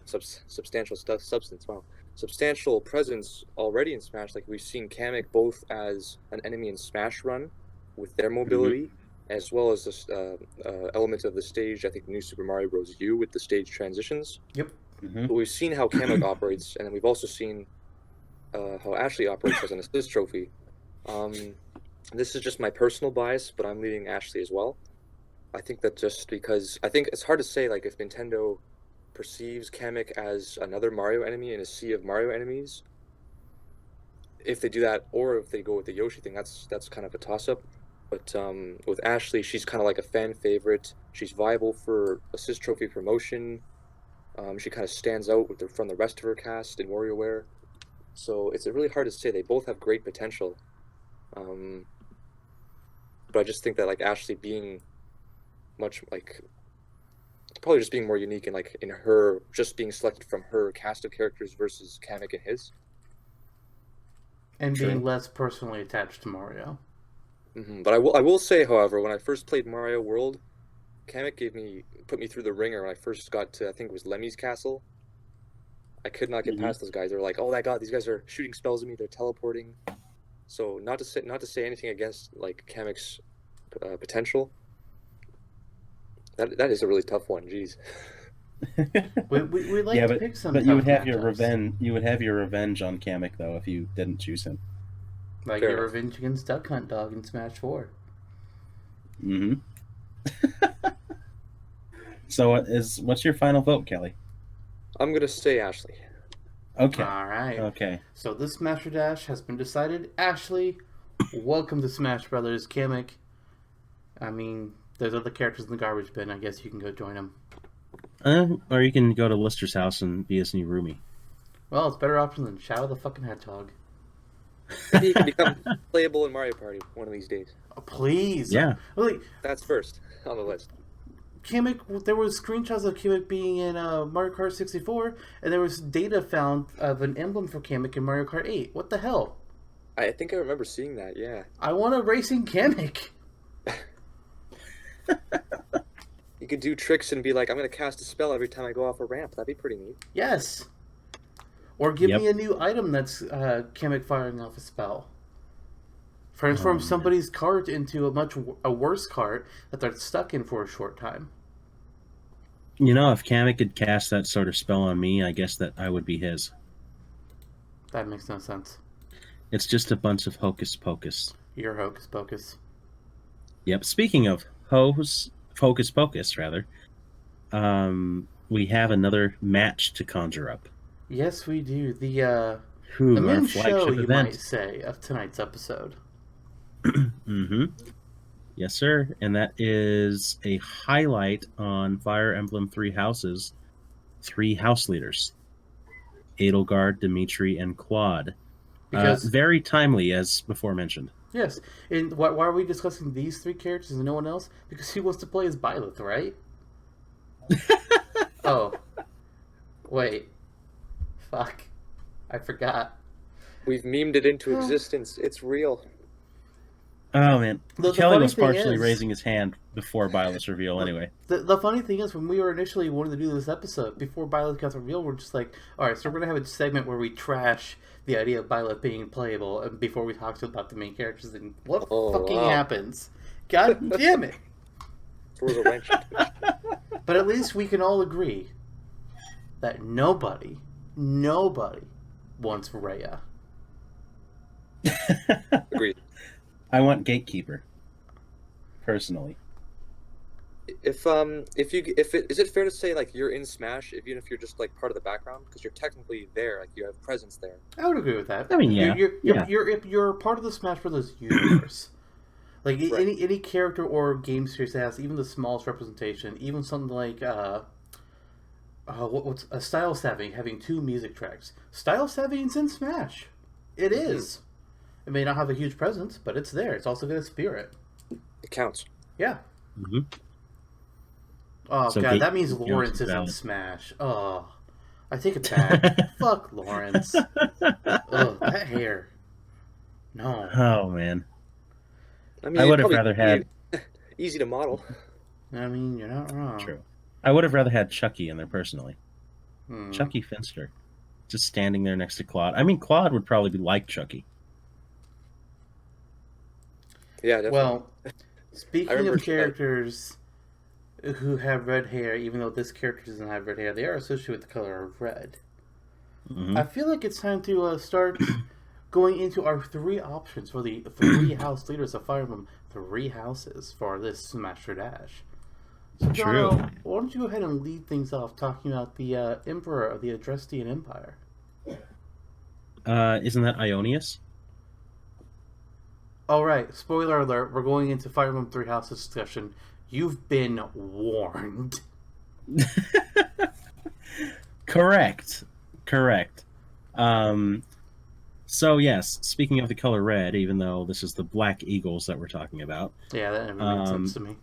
substantial stuff, substance. Wow, substantial presence already in Smash. Like, we've seen Kamek both as an enemy in Smash Run with their mobility, as well as this element of the stage. I think New Super Mario Bros. U with the stage transitions. Yep. But we've seen how Kamek operates, and then we've also seen how Ashley operates as an assist trophy. This is just my personal bias, but I'm leading Ashley as well. I think that just because I think it's hard to say, like, if Nintendo perceives Kamek as another Mario enemy in a sea of Mario enemies, if they do that, or if they go with the Yoshi thing, that's kind of a toss-up. But with Ashley, she's kind of like a fan favorite. She's viable for assist trophy promotion. She kind of stands out from the rest of her cast in WarioWare. So it's really hard to say. They both have great potential. But I just think that, like, Ashley being much, like, probably just being more unique and, like, in her, just being selected from her cast of characters versus Kamek and his. And being less personally attached to Mario. But I will say, however, when I first played Mario World, Kamek put me through the ringer when I first got to, I think it was Lemmy's Castle. I could not get past those guys. They were like, "Oh my god, these guys are shooting spells at me. They're teleporting." So not to say anything against, like, Kamek's potential. That is a really tough one. Jeez. We like Yeah, to but pick some but you tough would have your matchups. revenge. You would have your revenge on Kamek though if you didn't choose him. Like Fair your enough. revenge against Duck Hunt Dog in Smash 4. Mm-hmm. So what's your final vote, Kelly? I'm gonna say Ashley. Okay. Alright. Okay. So this Smasher Dash has been decided. Ashley, welcome to Smash Brothers. Kamek, I mean, there's other characters in the garbage bin. I guess you can go join them. Or you can go to Lister's house and be his new roomie. Well, it's a better option than Shadow the fucking Hedgehog. Maybe he can become playable in Mario Party one of these days. Oh, please. Yeah. Like, That's first on the list. Kamek, there was screenshots of Kamek being in Mario Kart 64, and there was data found of an emblem for Kamek in Mario Kart 8. What the hell? I think I remember seeing that. Yeah. I want a racing Kamek. You could do tricks and be like, I'm gonna cast a spell every time I go off a ramp. That'd be pretty neat. Yes. Or give Yep. me a new item that's Kamek firing off a spell. Transform man. somebody's cart into a worse cart that they're stuck in for a short time. You know, if Kamek could cast that sort of spell on me, I guess that I would be his. That makes no sense. It's just a bunch of hocus pocus. You're hocus pocus. Yep. Speaking of hocus pocus, rather, we have another match to conjure up. Yes, we do. The Our main show, flagship you event. might say, of tonight's episode. Mm-hmm. Yes, sir. And that is a highlight on Fire Emblem Three Houses, 3 house leaders. Edelgard, Dimitri, and Claude. Because Very timely, as before mentioned. yes, and why are we discussing these 3 characters and no one else? Because he wants to play as Byleth, right? Oh, wait, fuck, I forgot. We've memed it into existence. It's real. Oh, man. The Kelly funny was thing partially is- raising his hand before Byleth's reveal, anyway. The funny thing is, when we were initially wanting to do this episode, before Byleth got revealed, we're just like, alright, so we're going to have a segment where we trash the idea of Byleth being playable, and before we talk about the main characters, and what fucking wow. happens? God damn it! Throws a wrench. But at least we can all agree that nobody wants Rhea. Agreed. I want Gatekeeper, personally. Is it fair to say like you're in Smash even if you're just like part of the background because you're technically there, like you have presence there. I would agree with that. I mean, yeah. You're part of the Smash Brothers universe. Like Right. any character or game series that has even the smallest representation, even something like what's a Style Savvy having 2 music tracks. Style Savvy's in Smash. It is. It may not have a huge presence, but it's there. It's also got a spirit. It counts. Yeah. Mm-hmm. Oh So god, that means Gatekeeper Lawrence counts is in valid. Smash. Oh, I take it back. Fuck Lawrence. Ugh, that hair. No. Oh, man. I mean, I would have probably rather had... easy to model. I mean, you're not wrong. True. I would have rather had Chucky in there, personally. Hmm. Chucky Finster. Just standing there next to Claude. I mean, Claude would probably be like Chucky. Yeah, definitely. Well, speaking remember, of characters who have red hair, even though this character doesn't have red hair, they are associated with the color of red. Mhm. I feel like it's time to start going into our 3 options for the 3 house leaders of Fire Emblem 3 houses for this Smasher Dash. So, True. Jonno, why don't you go ahead and lead things off talking about the Emperor of the Adrestian Empire? Isn't that Ionius? Alright, spoiler alert, we're going into Fire Emblem 3 houses discussion. You've been warned. Correct. So yes, speaking of the color red, even though this is the Black Eagles that we're talking about, Yeah, that never made sense to me.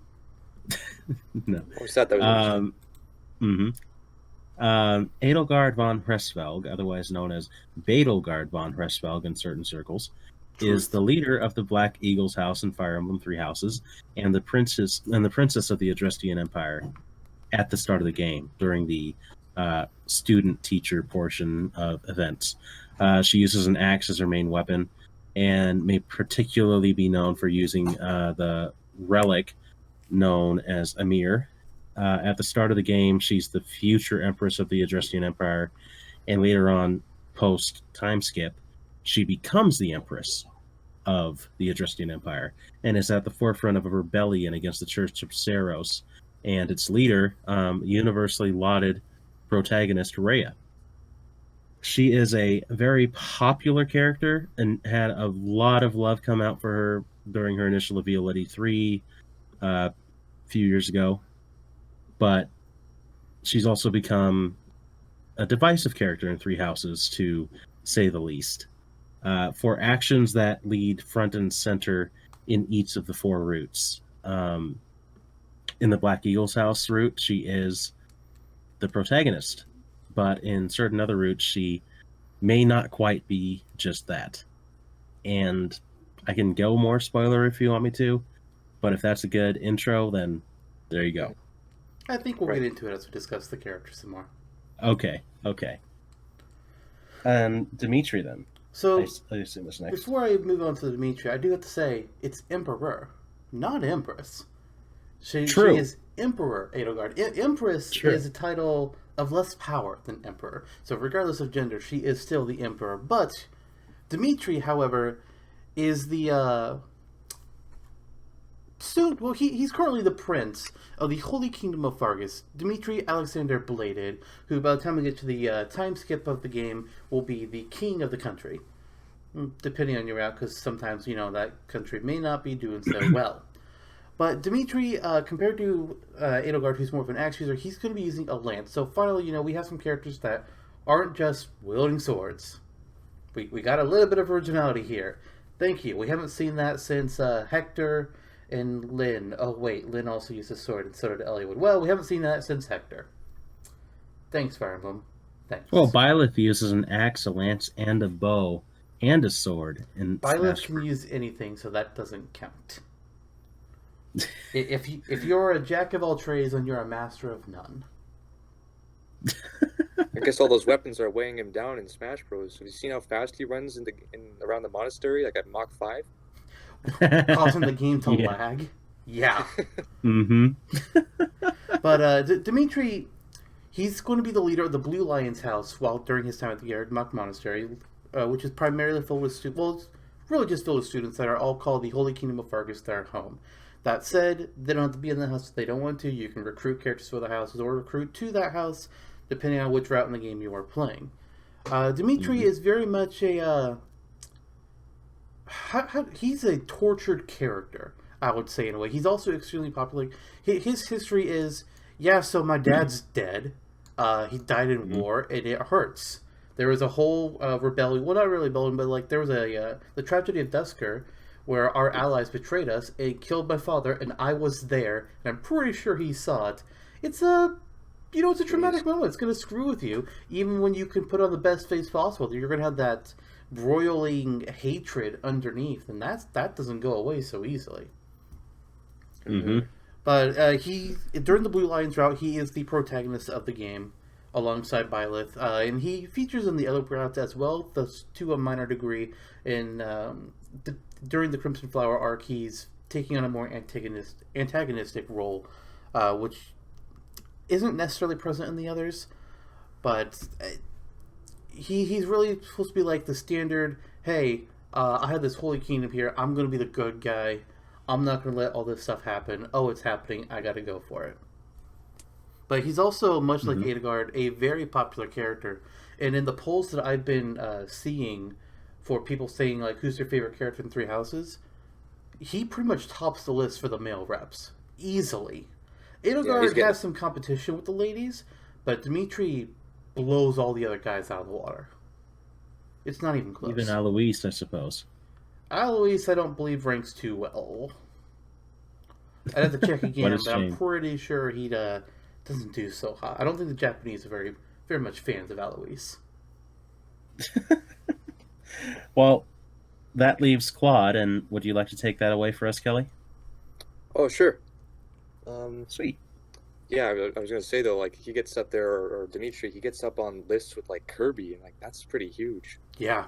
no. Always thought that was interesting. Edelgard von Hresvelg, otherwise known as Bedelgard von Hresvelg in certain circles, is the leader of the Black Eagles house in Fire Emblem Three Houses, and the princess of the Adrestian Empire at the start of the game during the student-teacher portion of events. She uses an axe as her main weapon, and may particularly be known for using the relic known as Amir, At the start of the game, she's the future empress of the Adrestian Empire, and later on, post time skip, she becomes the empress of the Adrestian Empire and is at the forefront of a rebellion against the Church of Saros and its leader, universally lauded protagonist Rhea. She is a very popular character and had a lot of love come out for her during her initial reveal at E3 a few years ago, but she's also become a divisive character in Three Houses, to say the least, for actions that lead front and center in each of the 4 routes. In the Black Eagle's house route, she is the protagonist, but in certain other routes, she may not quite be just that. And I can go more spoiler if you want me to, but if that's a good intro, then there you go. I think we'll get into it as we discuss the characters some more. Okay. And Dimitri, then. So, I assume it's next. Before I move on to Dimitri, I do have to say it's Emperor, not Empress. She is Emperor Edelgard. Empress is a title of less power than Emperor. So regardless of gender, she is still the Emperor. But Dimitri, however, is the he's currently the prince of the Holy Kingdom of Fargus, Dimitri Alexander Bladed, who by the time we get to the time skip of the game will be the king of the country. Depending on your route, because sometimes, that country may not be doing so well. But Dimitri, compared to Edelgard, who's more of an axe user, he's going to be using a lance. So finally, we have some characters that aren't just wielding swords. We got a little bit of originality here. Thank you. We haven't seen that since Hector and Lynn. Oh, wait. Lynn also used a sword, and so did Eliwood. Well, we haven't seen that since Hector. Thanks, Fire Emblem. Thanks. Well, Byleth uses an axe, a lance, and a bow, and a sword. And Byleth can use anything, so that doesn't count. If you're a jack of all trades, then you're a master of none. I guess all those weapons are weighing him down in Smash Bros. Have you seen how fast he runs in around the monastery, like at Mach 5? Causing the game to lag. Yeah. Mm-hmm. But Dimitri, he's going to be the leader of the Blue Lion's house during his time at the Mach Monastery, which is primarily filled with students. Well, it's really just filled with students that are all called the Holy Kingdom of Fargus, their home. That said, they don't have to be in the house if they don't want to. You can recruit characters for the houses or recruit to that house, depending on which route in the game you are playing. Dimitri is very much a... he's a tortured character, I would say, in a way. He's also extremely popular. His history is, so my dad's dead. He died in war, and it hurts. There was a whole rebellion. Well, not really rebellion, but there was the tragedy of Dusker, where our allies betrayed us. It killed my father, and I was there, and I'm pretty sure he saw it. It's a traumatic moment. It's going to screw with you, even when you can put on the best face possible. You're going to have that broiling hatred underneath, and that doesn't go away so easily. Mm-hmm. But during the Blue Lions route, he is the protagonist of the game, alongside Byleth, and he features in the other routes as well, to a minor degree. During the Crimson Flower arc, he's taking on a more antagonistic role, which isn't necessarily present in the others, but he's really supposed to be like the standard, hey, I have this holy kingdom here, I'm going to be the good guy, I'm not going to let all this stuff happen, oh, it's happening, I got to go for it. But he's also, much like Edelgard, a very popular character, and in the polls that I've been seeing for people saying, like, who's their favorite character in Three Houses, he pretty much tops the list for the male reps. Easily. Edelgard has some competition with the ladies, but Dimitri blows all the other guys out of the water. It's not even close. Even Alois, I suppose. Alois, I don't believe, ranks too well. I'd have to check again, but I'm pretty sure he doesn't do so hot. I don't think the Japanese are very, very much fans of Alois. Well, that leaves Claude, and would you like to take that away for us, Kelly? Oh, sure. Sweet. Yeah, I was going to say, though, like, he gets up there, or Dimitri, he gets up on lists with, like, Kirby, and, like, that's pretty huge. Yeah.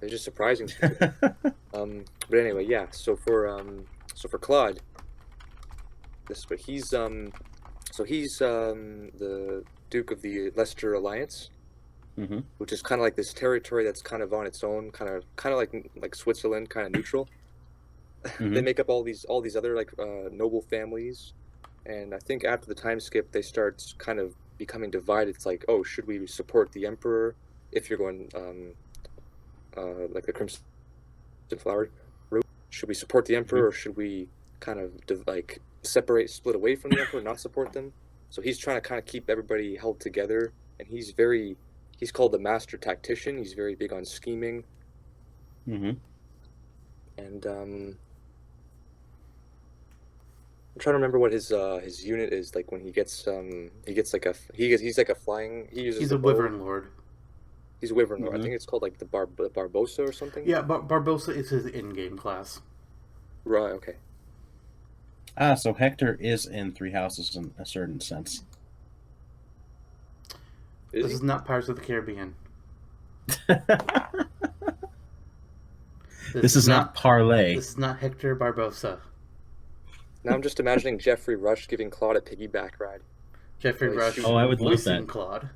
It's just surprising to me. But anyway, yeah, so for Claude, this is what he's, so So he's the Duke of the Leicester Alliance, Mm-hmm. which is kind of like this territory that's kind of on its own, kind of like Switzerland, kind of neutral. Mm-hmm. They make up all these other like noble families, and I think after the time skip, they start kind of becoming divided. It's like, oh, should we support the emperor if you're going like the Crimson Flower route? Should we support the emperor, or should we kind of like split away from the emperor, not support them? So he's trying to kind of keep everybody held together, and he's called the master tactician. He's very big on scheming, Mm-hmm. and I'm trying to remember what his unit is like when he gets like he's like a flying. He uses He's the a bow. Wyvern Lord. He's a Wyvern Lord. Mhm. I think it's called like the Barbosa or something. Yeah, Barbosa is his in-game class. Right. Okay. So Hector is in Three Houses in a certain sense. This is not Pirates of the Caribbean. This is not Parlay. This is not Hector Barbosa. Now I'm just imagining Jeffrey Rush giving Claude a piggyback ride. Jeffrey Really Rush. shoot. Oh, I would love voicing that. Claude.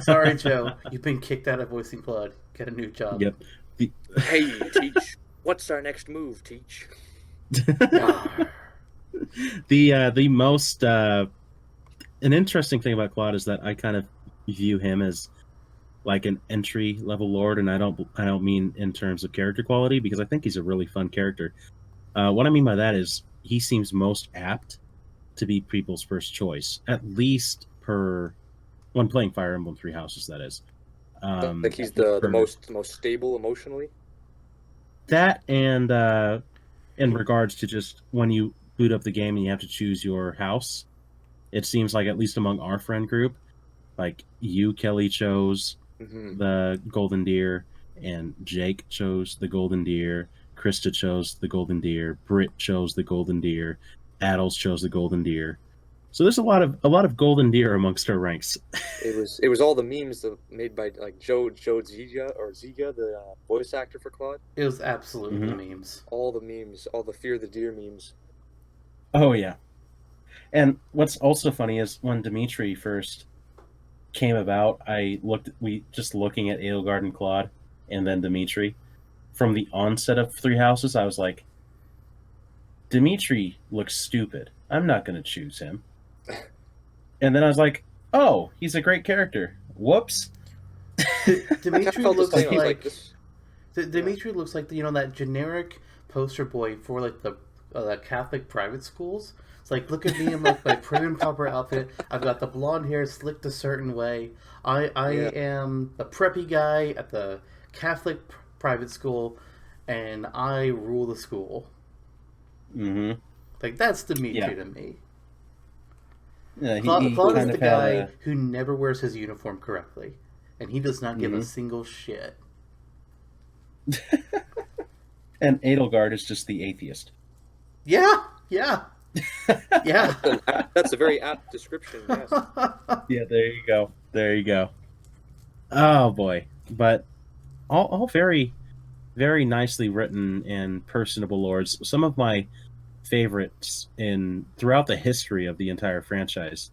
Sorry, Joe. You've been kicked out of voicing Claude. Get a new job. Yep. Hey, Teach. What's our next move, Teach? The most an interesting thing about Claude is that I kind of view him as like an entry level lord, and I don't mean in terms of character quality, because I think he's a really fun character. What I mean by that is he seems most apt to be people's first choice, at least when playing Fire Emblem Three Houses. That is, Like he's the most stable emotionally. That, and in regards to just when you boot up the game and you have to choose your house, it seems like, at least among our friend group, like you, Kelly, chose the Golden Deer, and Jake chose the Golden Deer, Krista chose the Golden Deer, Britt chose the Golden Deer, Adels chose the Golden Deer. So there's a lot of Golden Deer amongst our ranks. It was all the memes made by like Joe Ziga, the voice actor for Claude. It was absolutely memes. All the memes, all the Fear the Deer memes. Oh yeah. And what's also funny is when Dimitri first came about, looking at Edelgard and Claude, and then Dimitri. From the onset of Three Houses, I was like, Dimitri looks stupid. I'm not going to choose him. And then I was like, oh, he's a great character. Whoops. Dimitri looks like Dimitri looks like that generic poster boy for like the Catholic private schools. It's like, look at me in like my prim and proper outfit. I've got the blonde hair slicked a certain way. I am the preppy guy at the Catholic private school, and I rule the school. Mm-hmm. Like, that's Dimitri to me. Yeah, Claude is the guy who never wears his uniform correctly, and he does not give a single shit. And Edelgard is just the atheist. Yeah. That's a very apt description. Yes. Yeah, there you go. Oh boy, but all very, very nicely written and personable lords. Some of my favorites throughout the history of the entire franchise,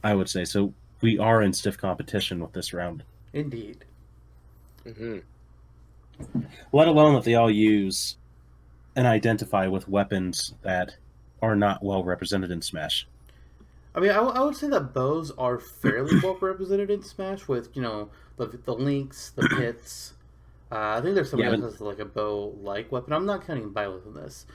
I would say. So we are in stiff competition with this round. Indeed. Mm-hmm. Let alone that they all use and identify with weapons that are not well represented in Smash. I mean, I would say that bows are fairly well represented in Smash, with the links, the pits. I think there's somebody else that has like a bow-like weapon. I'm not counting Byleth in this,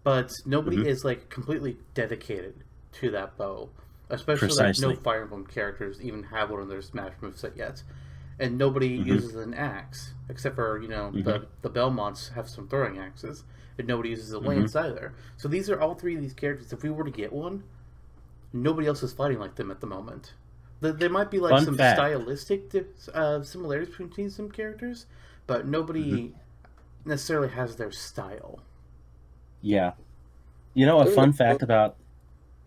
but nobody is like completely dedicated to that bow. Especially like no Fire Emblem characters even have one of their Smash moveset yet, and nobody uses an axe except for the Belmonts have some throwing axes, and nobody uses a lance either. So these are all three of these characters. If we were to get one, nobody else is fighting like them at the moment. There might be like some stylistic similarities between some characters, but nobody necessarily has their style. Yeah. A fun fact about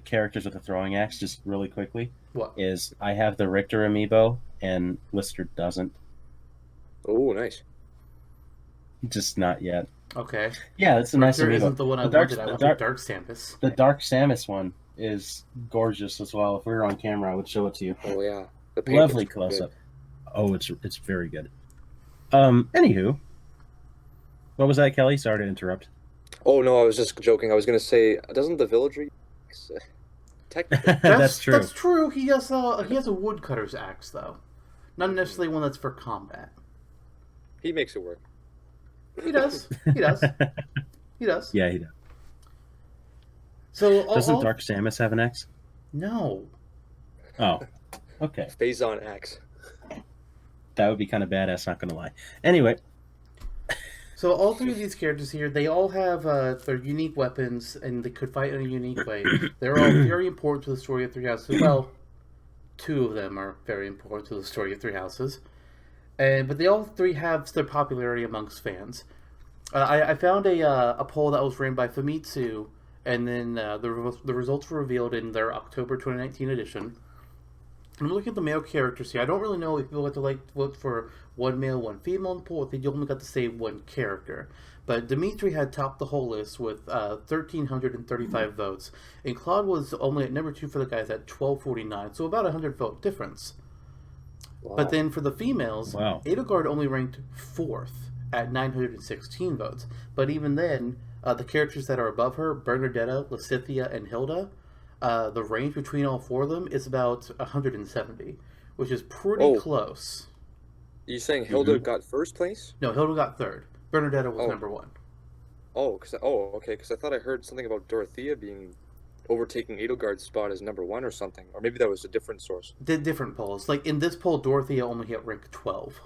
characters with a throwing axe, just really quickly, is I have the Richter amiibo and Lister doesn't. Oh, nice. Just not yet. Okay. Yeah, it's a nice amiibo. Isn't the one I wanted. I want the Dark Samus. The Dark Samus one is gorgeous as well. If we were on camera, I would show it to you. Oh yeah, the paint Lovely looks close good. up. Oh, it's very good. Anywho, what was that, Kelly? Sorry to interrupt. Oh no, I was just joking. I was gonna say, doesn't the villager use technically? That's true. That's true. He has a woodcutter's axe though, not necessarily one that's for combat. He makes it work. He does. He does. He does. Yeah, he does. So Doesn't Dark Samus have an axe? No. Oh, okay. Phazon axe. That would be kind of badass, not gonna lie. Anyway. So all three of these characters here, they all have their unique weapons, and they could fight in a unique way. They're all very important to the story of Three Houses. Well, two of them are very important to the story of Three Houses. But they all three have their popularity amongst fans. I found a poll that was ran by Famitsu, and then the results were revealed in their October 2019 edition. I'm looking at the male characters here. I don't really know if people got to vote for one male, one female in the poll, if they only got to say one character. But Dimitri had topped the whole list with 1,335 votes, and Claude was only at number 2 for the guys at 1,249, so about a 100-vote difference. Wow. But then for the females, Wow. Edelgard only ranked 4th at 916 votes. But even then, the characters that are above her, Bernadetta, Lysithea, and Hilda, the range between all 4 of them is about 170, which is pretty close. You saying Hilda got first place? No, Hilda got 3rd. Bernadetta was number 1. Okay. Because I thought I heard something about Dorothea overtaking Edelgard's spot as number 1 or something, or maybe that was a different source. Different polls. Like in this poll, Dorothea only hit rank 12.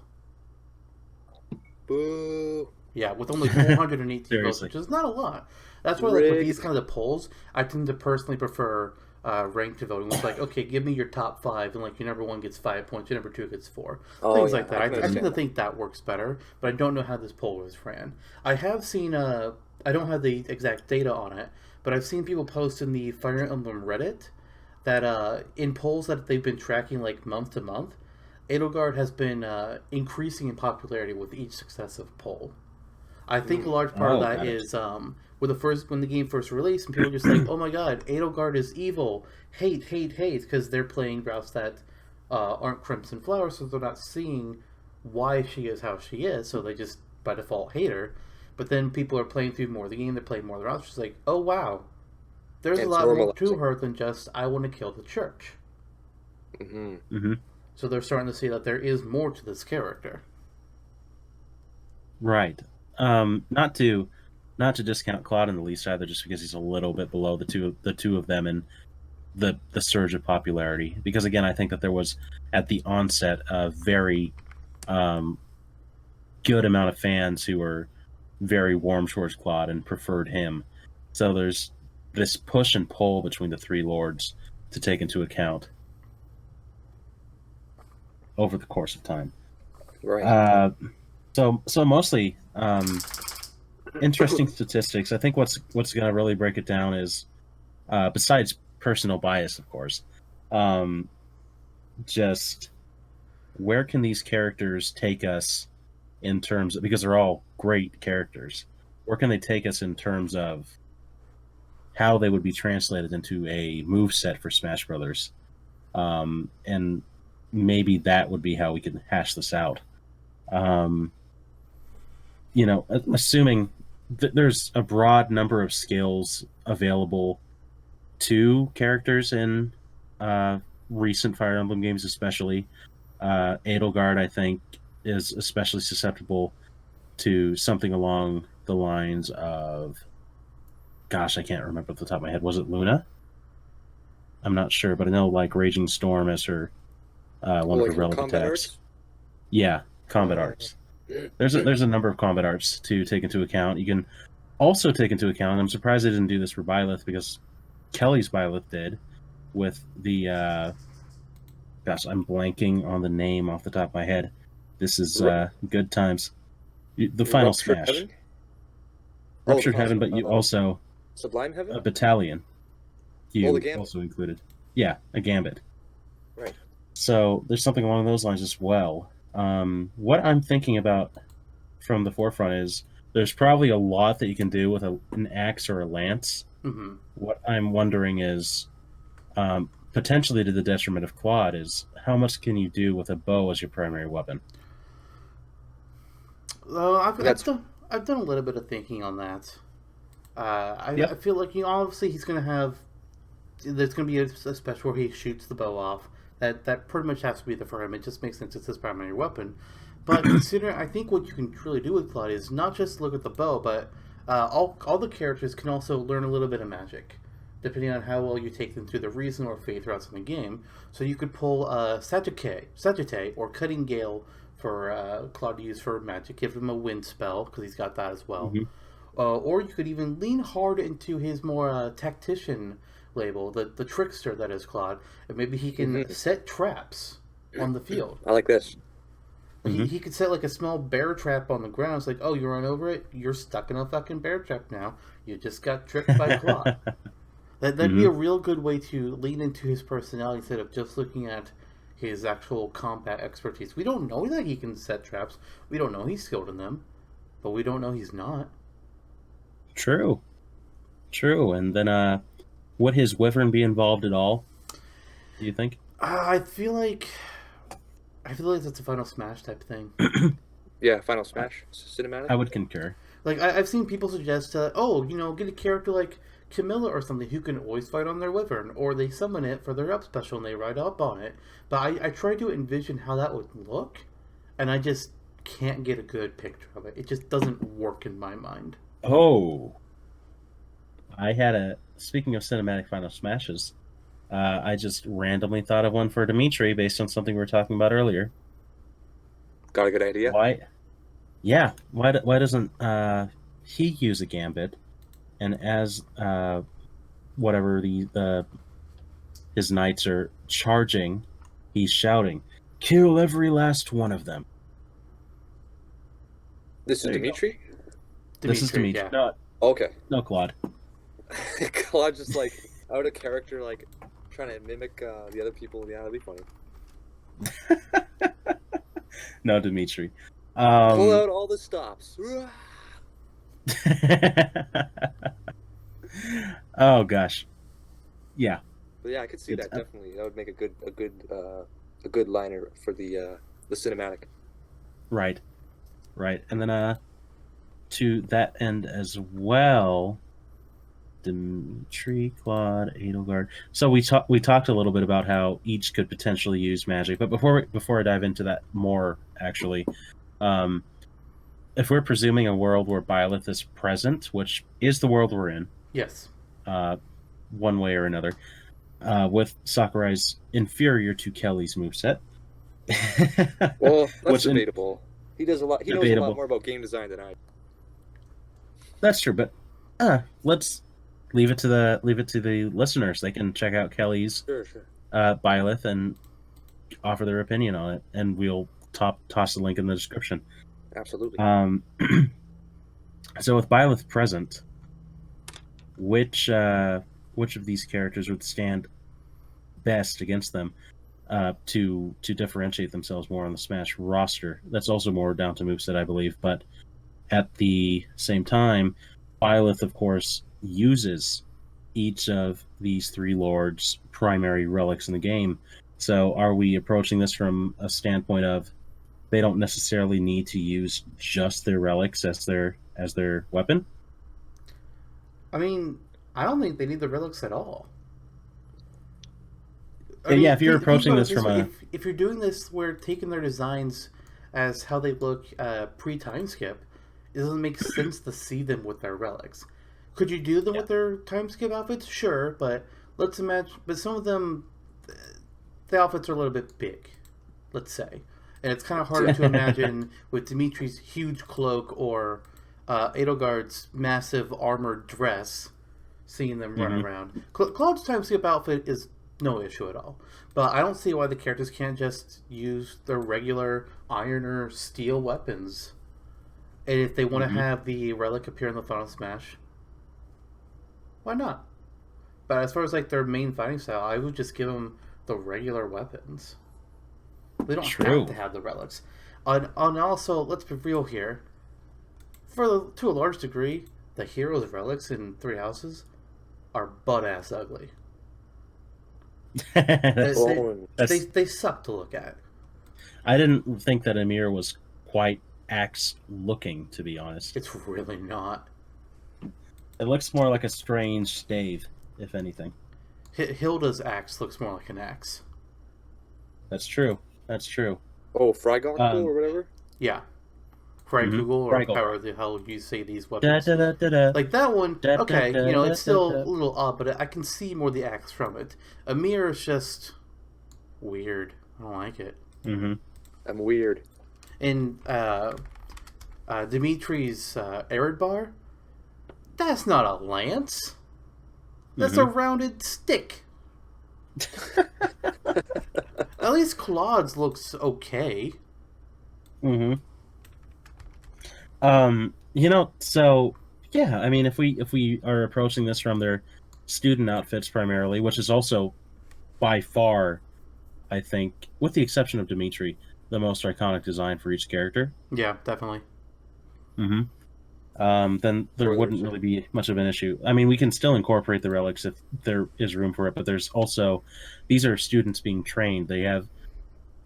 Boo. Yeah, with only 418 votes, which is not a lot. That's why, like, with these kind of polls, I tend to personally prefer ranked voting. It's like, okay, give me your top 5, and like your number 1 gets 5 points, your number 2 gets 4, things like that. I tend to think that works better, but I don't know how this poll was ran. I have seen, I don't have the exact data on it, but I've seen people post in the Fire Emblem Reddit that in polls that they've been tracking like month to month, Edelgard has been increasing in popularity with each successive poll. I think a large part of that is when the game first released, and people were just like, "Oh my God, Edelgard is evil! Hate!" Because they're playing routes that aren't Crimson Flower, so they're not seeing why she is how she is, so they just by default hate her. But then people are playing through more of the game, they're playing more of the routes. She's like, "Oh wow, there's a lot more to her than just I want to kill the church." So they're starting to see that there is more to this character. Right. Not to discount Claude in the least either, just because he's a little bit below the two of them in the surge of popularity. Because again, I think that there was at the onset a very good amount of fans who were very warm towards Claude and preferred him. So there's this push and pull between the three lords to take into account over the course of time. Right. So mostly interesting statistics. I think what's going to really break it down is, besides personal bias, of course, just where can these characters take us in terms of, because they're all great characters, where can they take us in terms of how they would be translated into a moveset for Smash Brothers, and maybe that would be how we can hash this out. Assuming that there's a broad number of skills available to characters in recent Fire Emblem games, especially Edelgard, I think, is especially susceptible to something along the lines of, gosh, I can't remember off the top of my head. Was it Luna? I'm not sure, but I know like Raging Storm as her one of her relevant attacks. Arts? Yeah, combat arts. There's a number of combat arts to take into account. You can also take into account, I'm surprised they didn't do this for Byleth, because Kelly's Byleth did, with the gosh, I'm blanking on the name off the top of my head. This is good times. The final Ruptured smash. Heaven? Ruptured Heaven, but you also Sublime Heaven? a battalion. You the also included. Yeah, a gambit. Right. So there's something along those lines as well. What I'm thinking about from the forefront is there's probably a lot that you can do with an axe or a lance. Mm-hmm. What I'm wondering is potentially to the detriment of Claude, is how much can you do with a bow as your primary weapon? I've done a little bit of thinking on that. I Yep. feel like obviously he's going to have there's going to be a special where he shoots the bow off. That pretty much has to be there for him. It just makes sense it's his primary weapon. But consider, I think what you can really do with Claude is not just look at the bow, but all the characters can also learn a little bit of magic, depending on how well you take them through the reason or fate throughout the game. So you could pull Sagittae, or Cutting Gale for Claude to use for magic. Give him a wind spell, because he's got that as well. Mm-hmm. Or you could even lean hard into his more tactician label, the trickster that is Claude, and maybe he can set traps on the field. I like this. He could set like a small bear trap on the ground. It's like, oh, you run over it, you're stuck in a fucking bear trap now. You just got tricked by Claude. That'd be a real good way to lean into his personality instead of just looking at his actual combat expertise. We don't know that he can set traps. We don't know he's skilled in them, but we don't know he's not. True. And then, would his wyvern be involved at all? Do you think? I feel like that's a Final Smash type thing. Yeah, Final Smash cinematic. I would concur. Like I've seen people suggest, get a character like Camilla or something who can always fight on their wyvern, or they summon it for their up special and they ride up on it. But I try to envision how that would look, and I just can't get a good picture of it. It just doesn't work in my mind. Oh, speaking of cinematic Final Smashes, I just randomly thought of one for Dimitri based on something we were talking about earlier. Got a good idea? Why? Yeah. Why doesn't he use a gambit, and as whatever his knights are charging, he's shouting, "Kill every last one of them." This is Dimitri? This is Dimitri. Yeah. Okay. No, Claude. Claude just like out of character, like trying to mimic the other people. Yeah, that'd be funny. No, Dimitri. Pull out all the stops. Oh gosh, yeah. But yeah, I could see that definitely. That would make a good liner for the cinematic. Right, and then to that end as well, Dimitri, Claude, Edelgard. So we talked a little bit about how each could potentially use magic, but before I dive into that more, actually, if we're presuming a world where Byleth is present, which is the world we're in, yes, one way or another, with Sakurai's inferior to Kelly's moveset. Well, that's debatable. He knows a lot more about game design than I do. That's true, but let's leave it to the listeners. They can check out Kelly's Byleth and offer their opinion on it, and we'll toss the link in the description. Absolutely. So with Byleth present, which of these characters would stand best against them to differentiate themselves more on the Smash roster? That's also more down to moveset, I believe, but at the same time, Byleth, of course, uses each of these three lords' primary relics in the game. So are we approaching this from a standpoint of they don't necessarily need to use just their relics as their weapon? I mean, I don't think they need the relics at all. If you're approaching this from if you're doing this, we're taking their designs as how they look pre-time skip. It doesn't make sense to see them with their relics. Could you do them with their time skip outfits? Sure, but let's imagine. But some of them, the outfits are a little bit big, let's say, and it's kind of harder to imagine with Dimitri's huge cloak or Edelgard's massive armored dress, seeing them run around. Claude's time skip outfit is no issue at all, but I don't see why the characters can't just use their regular iron or steel weapons. And if they want to have the relic appear in the Final Smash, why not? But as far as like their main fighting style, I would just give them the regular weapons. They don't have to have the relics. And also, let's be real here. To a large degree, the heroes' relics in Three Houses are butt-ass ugly. They, that's, they, that's, they suck to look at. I didn't think that Amir was quite axe looking, to be honest. It's really not. It looks more like a strange stave, if anything. Hilda's axe looks more like an axe. That's true. That's true. Oh, Frygoggle or whatever? Yeah. Google or Fryggle. however the hell you say these Da, weapons. da, da, da, da. Like that one, Da, da, okay, da, you know, da, it's still da, a little odd, but I can see more the axe from it. Amir is just weird. I don't like it. Mm-hmm. I'm weird. And Dimitri's arid bar, that's not a lance. That's a rounded stick. At least Claude's looks okay. Mm-hmm. So yeah, I mean, if we are approaching this from their student outfits primarily, which is also by far, I think, with the exception of Dimitri, the most iconic design for each character. Yeah, definitely. Mm-hmm. Then there wouldn't really be much of an issue. I mean, we can still incorporate the relics if there is room for it, but there's also, these are students being trained. They have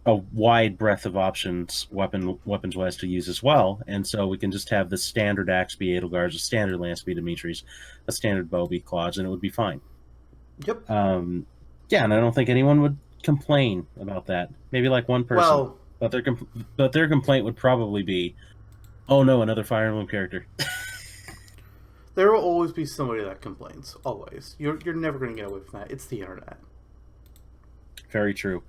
a wide breadth of options weapons-wise to use as well, and so we can just have the standard axe be Edelgard's, a standard lance be Dimitri's, a standard bow be Claude's, and it would be fine. Yep. Yeah, and I don't think anyone would complain about that. Maybe like one person, Well, but their complaint would probably be, "Oh no, another Fire Emblem character." there will always be somebody that complains. Always. You're never going to get away from that. It's the internet. Very true.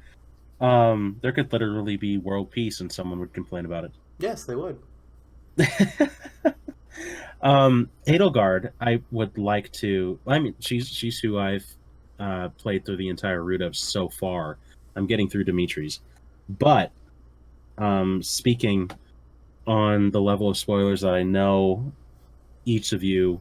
There could literally be world peace and someone would complain about it. Yes, they would. Edelgard, I would like to. I mean, she's who I've played through the entire route of so far. I'm getting through Dimitri's, but speaking on the level of spoilers that I know each of you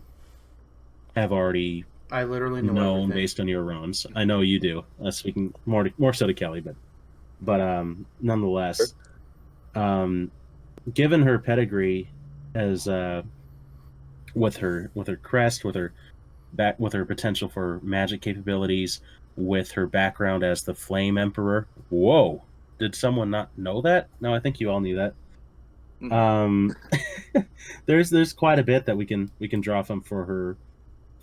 have already I literally know known everything. based on your runs. I know you do. Speaking more so to Kelly, but nonetheless, given her pedigree as with her crest, with her potential for magic capabilities, with her background as the Flame Emperor. Whoa! Did someone not know that? No, I think you all knew that. There's quite a bit that we can draw from for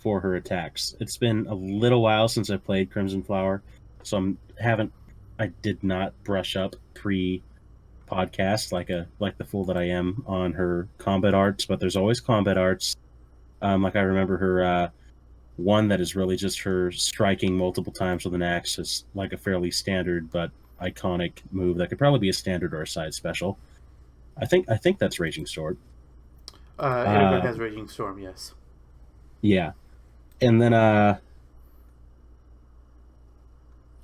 her attacks. It's been a little while since I played Crimson Flower, so I did not brush up pre-podcast like the fool that I am on her combat arts, but there's always combat arts. Like I remember her one that is really just her striking multiple times with an axe is like a fairly standard but iconic move that could probably be a standard or a side special. I think that's Raging Sword. Edelgard has Raging Storm, yes. Yeah. And then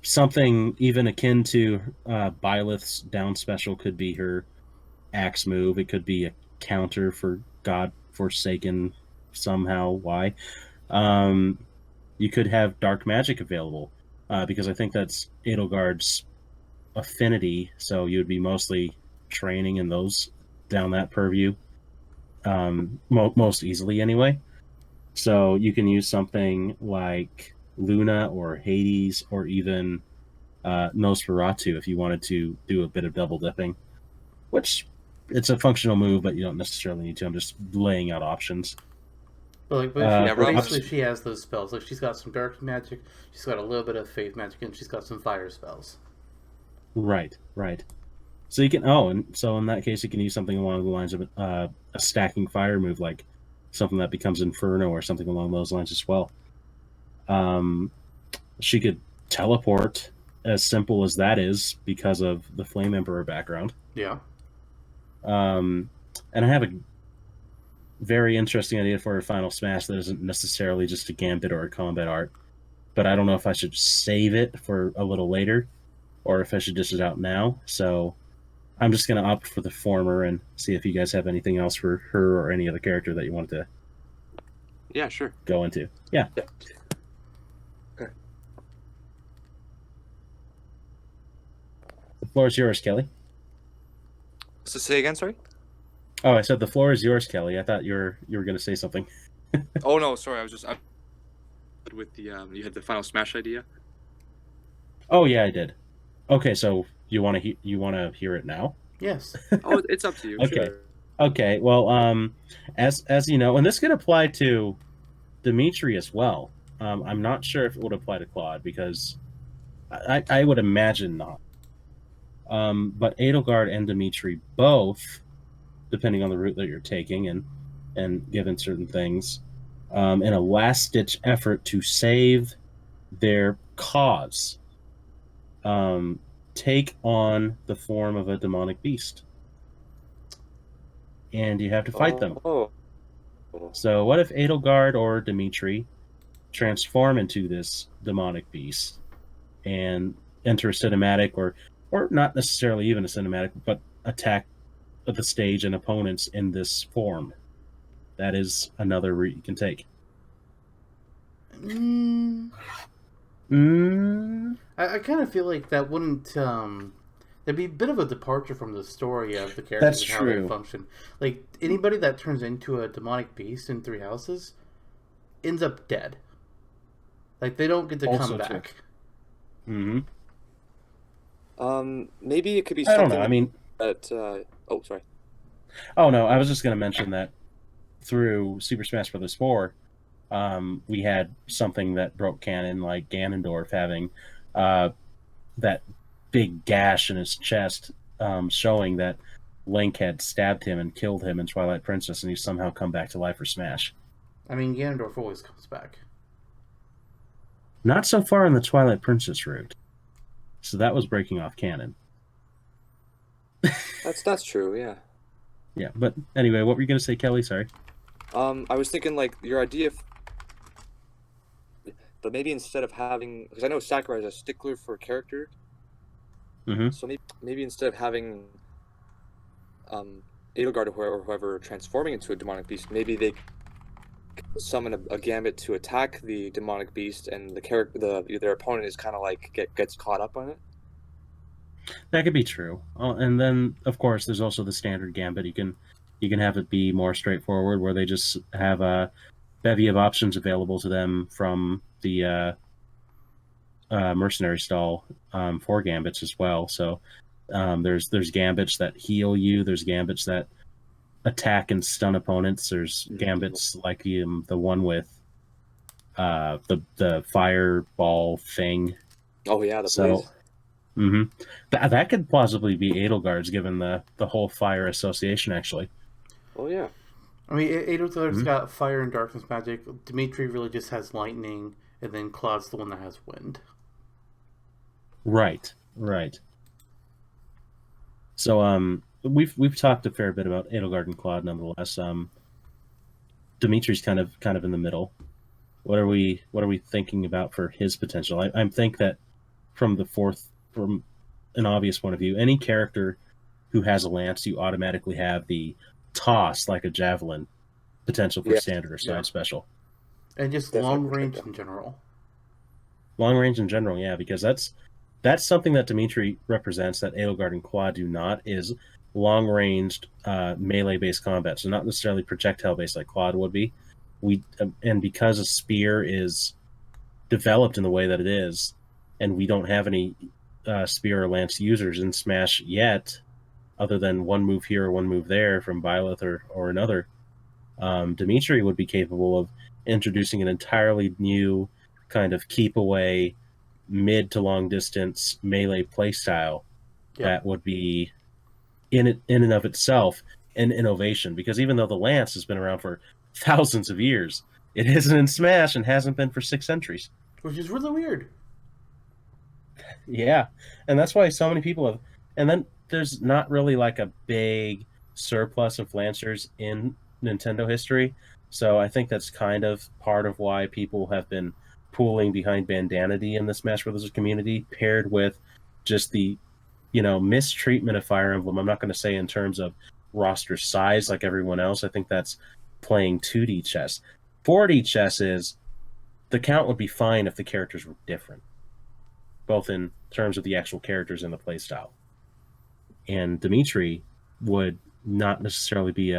something even akin to Byleth's down special could be her axe move. It could be a counter for God Forsaken somehow. Why? You could have dark magic available because I think that's Edelgard's affinity. So you would be mostly training in those down that purview most easily anyway. So you can use something like Luna or Hades or even Nosferatu if you wanted to do a bit of double dipping, which it's a functional move, but you don't necessarily need to. I'm just laying out options. But basically she has those spells. Like she's got some dark magic, she's got a little bit of faith magic, and she's got some fire spells. Right. So you can and so in that case you can use something along the lines of a stacking fire move, like something that becomes Inferno or something along those lines as well. She could teleport, as simple as that is, because of the Flame Emperor background. Yeah. And I have a very interesting idea for a final smash that isn't necessarily just a gambit or a combat art, but I don't know if I should save it for a little later or if I should dish it out now. So I'm just going to opt for the former and see if you guys have anything else for her or any other character that you want to go into. Yeah. The floor is yours, Kelly. So say again, sorry? Oh, I said the floor is yours, Kelly. I thought you were going to say something. Oh no, sorry. I was just with the you had the final smash idea. Oh yeah, I did. Okay, so you want to hear it now? Yes. Oh, it's up to you. Okay. Sure. Okay. Well, as you know, and this could apply to Dimitri as well. I'm not sure if it would apply to Claude because I would imagine not. But Edelgard and Dimitri both, depending on the route that you're taking and given certain things, in a last ditch effort to save their cause, um, take on the form of a demonic beast, and you have to fight them. Oh. So, what if Edelgard or Dimitri transform into this demonic beast and enter a cinematic, or not necessarily even a cinematic, but attack the stage and opponents in this form? That is another route you can take. I kind of feel like that wouldn't. That'd be a bit of a departure from the story of the characters That's and how they true. function. Like anybody that turns into a demonic beast in Three Houses ends up dead. Like they don't get to Also come true. back. Maybe it could be I don't know. something I mean, that. Oh, sorry. oh no, I was just going to mention that through Super Smash Bros. 4, we had something that broke canon, like Ganondorf having that big gash in his chest, showing that Link had stabbed him and killed him in Twilight Princess, and he's somehow come back to life for Smash. I mean, Ganondorf always comes back. Not so far in the Twilight Princess route. So that was breaking off canon. That's true. Yeah. Yeah, but anyway, what were you going to say, Kelly? Sorry. I was thinking like your idea, but maybe instead of having, because I know Sakurai is a stickler for character, so maybe instead of having Edelgard or whoever transforming into a demonic beast, maybe they summon a gambit to attack the demonic beast, and their opponent is kind of like gets caught up on it. That could be true. And then, of course, there's also the standard gambit. You can have it be more straightforward, where they just have a bevy of options available to them from the mercenary stall for gambits as well. So there's gambits that heal you. There's gambits that attack and stun opponents. There's gambits like the one with the fireball thing. Oh yeah, the blaze. That could plausibly be Edelgard's, given the whole fire association, actually. Oh yeah. I mean, Edelgard's got fire and darkness magic. Dimitri really just has lightning, and then Claude's the one that has wind. Right. So we've talked a fair bit about Edelgard and Claude, nonetheless. Dimitri's kind of in the middle. What are we thinking about for his potential? I think that from an obvious point of view, any character who has a lance, you automatically have the toss, like a javelin, potential for standard or side special. And just long range in general. Long range in general, yeah, because that's something that Dimitri represents that Edelgard and Claude do not, is long-ranged melee-based combat. So not necessarily projectile-based like Claude would be. And because a spear is developed in the way that it is, and we don't have any spear or lance users in Smash yet, other than one move here or one move there from Byleth or another, Dimitri would be capable of introducing an entirely new kind of keep away, mid to long distance melee playstyle that would be in and of itself an innovation. Because even though the lance has been around for thousands of years, it isn't in Smash and hasn't been for 6 centuries. Which is really weird. Yeah, and that's why so many people have. And then there's not really like a big surplus of lancers in Nintendo history, so I think that's kind of part of why people have been pooling behind Bandanity in the Smash Bros. Community, paired with just the mistreatment of Fire Emblem. I'm not going to say in terms of roster size like everyone else. I think that's playing 2D chess. 4D chess is the count would be fine if the characters were different, both in terms of the actual characters and the playstyle. And Dimitri would not necessarily be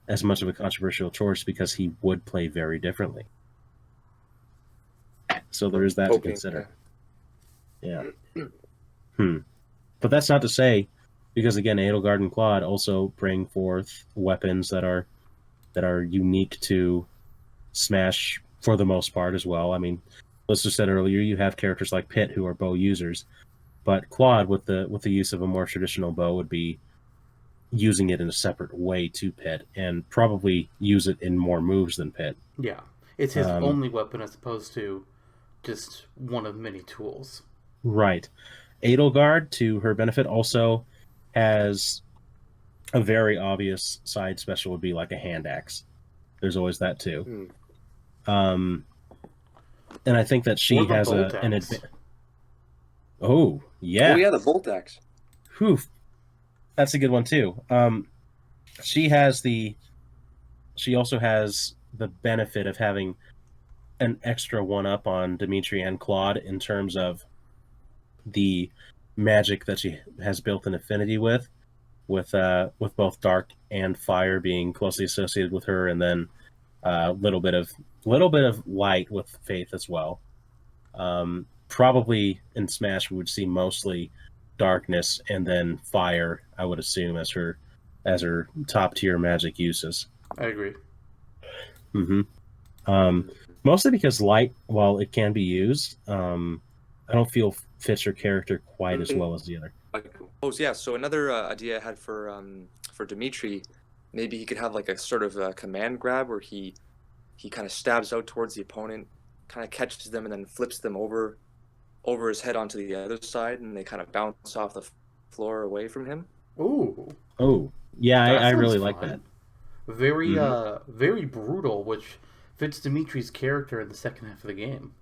as much of a controversial choice because he would play very differently. So there is that to consider. Yeah. But that's not to say, because again, Edelgard and Claude also bring forth weapons that are unique to Smash for the most part as well. I mean, let's just said earlier, you have characters like Pit who are bow users, but Claude with the use of a more traditional bow would be using it in a separate way to Pit, and probably use it in more moves than Pit. Yeah, it's his only weapon as opposed to just one of many tools. Right. Edelgard, to her benefit, also has a very obvious side special would be like a hand axe. There's always that too. And I think that she has an advantage. Oh yeah, the bolt axe. Whew. That's a good one too. She also has the benefit of having an extra one up on Dimitri and Claude in terms of the magic that she has built an affinity with both dark and fire being closely associated with her, and then a little bit of light with faith as well. Probably in Smash we would see mostly darkness and then fire, I would assume, as her top tier magic uses. I agree. Mostly because light, while it can be used, I don't feel fits her character quite as well as the other. Oh yeah, so another idea I had for Dimitri, maybe he could have like a sort of a command grab where he kind of stabs out towards the opponent, kind of catches them, and then flips them over his head onto the other side, and they kind of bounce off the floor away from him. Ooh. Oh, yeah, I really like that. Very, very brutal, which fits Dimitri's character in the second half of the game.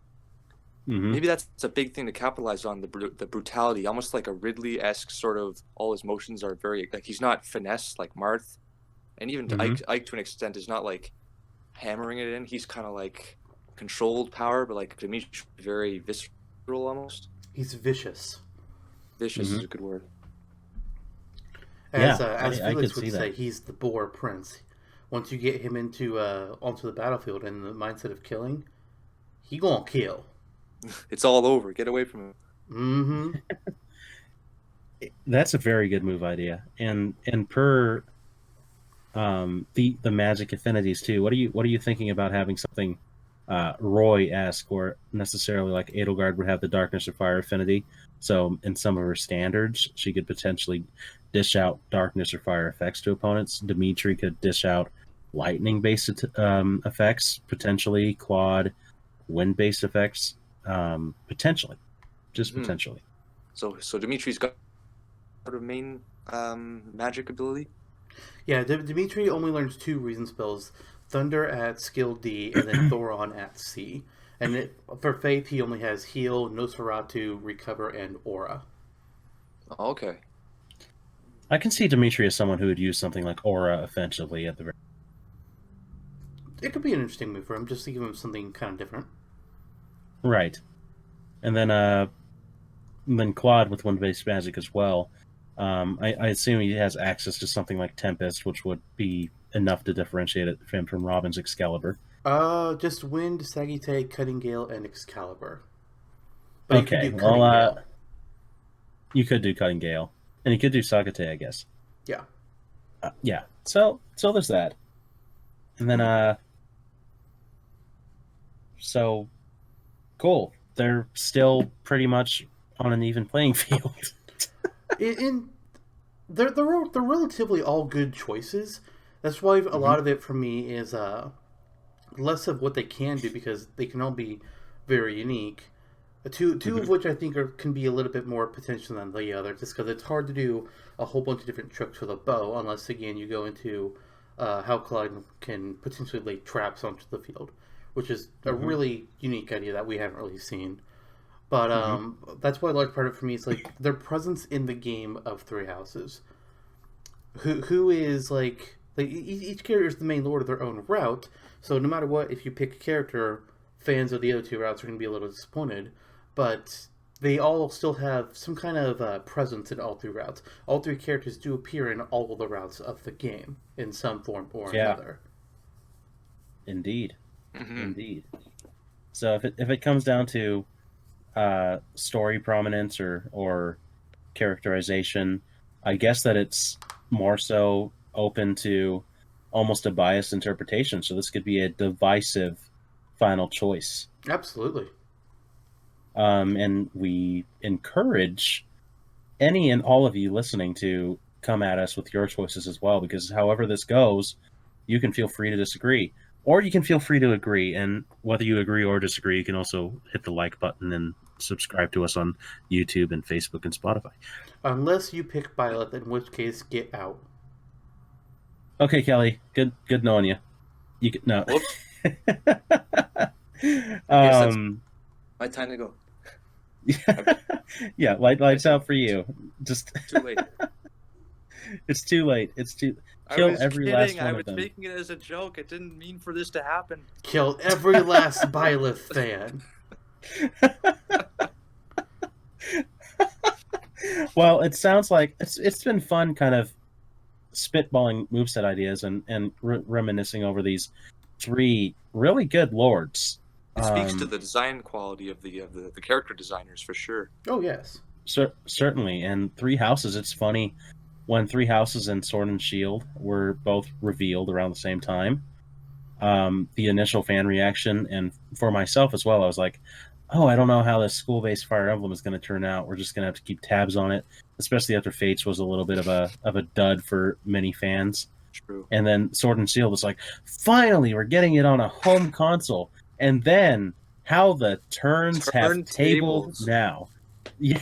Maybe that's a big thing to capitalize on, the brutality, almost like a Ridley-esque sort of. All his motions are very like, he's not finesse like Marth, and even Ike to an extent is not like hammering it in. He's kind of like controlled power, but like Dimitri, very visceral almost. He's vicious. Vicious is a good word. As Felix would say, he's the boar prince. Once you get him onto the battlefield and the mindset of killing, he gonna kill. It's all over. Get away from him. That's a very good move idea, and per the magic affinities too. What are you thinking about having something Roy-esque, or necessarily like Edelgard would have the darkness or fire affinity? So in some of her standards, she could potentially dish out darkness or fire effects to opponents. Dimitri could dish out lightning-based effects, potentially. Claude, wind-based effects, potentially. Just potentially. So Dimitri's got sort of main magic ability? Yeah, Dimitri only learns 2 reason spells: Thunder at skill D, and then Thoron at C. And for Faith, he only has Heal, Nosferatu, Recover, and Aura. Oh, okay. I can see Dimitri as someone who would use something like Aura offensively at the very. It could be an interesting move for him, just to give him something kind of different. Right. And then Claude with wind-based magic as well. I assume he has access to something like Tempest, which would be enough to differentiate it from Robin's Excalibur. Just Wind, Sagittae, Cutting Gale, and Excalibur. But okay, you could do Cutting Gale. You could do Cutting Gale, and you could do Sagittae, I guess. Yeah. Yeah. So there's that, and then so cool. They're still pretty much on an even playing field. They're relatively all good choices. That's why a lot of it for me is less of what they can do, because they can all be very unique. Two of which I think can be a little bit more potential than the other, just because it's hard to do a whole bunch of different tricks with a bow, unless again you go into how Claude can potentially lay traps onto the field, which is a really unique idea that we haven't really seen. But that's why a large part of it for me is like their presence in the game of Three Houses. Who is like each character is the main lord of their own route. So no matter what, if you pick a character, fans of the other 2 routes are going to be a little disappointed. But they all still have some kind of presence in all 3 routes. All 3 characters do appear in all of the routes of the game in some form or another. Indeed. Indeed. So if it comes down to story prominence or characterization. I guess that it's more so open to almost a biased interpretation. So this could be a divisive final choice. Absolutely. And we encourage any and all of you listening to come at us with your choices as well, because however this goes, you can feel free to disagree, or you can feel free to agree. And whether you agree or disagree, you can also hit the like button and subscribe to us on YouTube and Facebook and Spotify. Unless you pick Byleth, in which case, get out. Okay, Kelly. Good knowing you. You can, no. Yes, my time to go. Yeah, lights out for you. Just Too late. It's too late. It's too. I Kill was every kidding. last one I of was them. making it as a joke. It didn't mean for this to happen. Kill every last Byleth fan. Well, it sounds like it's been fun, kind of spitballing moveset ideas and reminiscing over these 3 really good lords. It speaks to the design quality of the character designers for sure. Oh, yes. Certainly, and 3 houses. It's funny when 3 houses and Sword and Shield were both revealed around the same time. The initial fan reaction, and for myself as well, I was like, oh, I don't know how this school-based Fire Emblem is going to turn out. We're just going to have to keep tabs on it, especially after Fates was a little bit of a dud for many fans. True. And then Sword and Shield was like, finally, we're getting it on a home console. And then how the turns have tabled now. Yeah.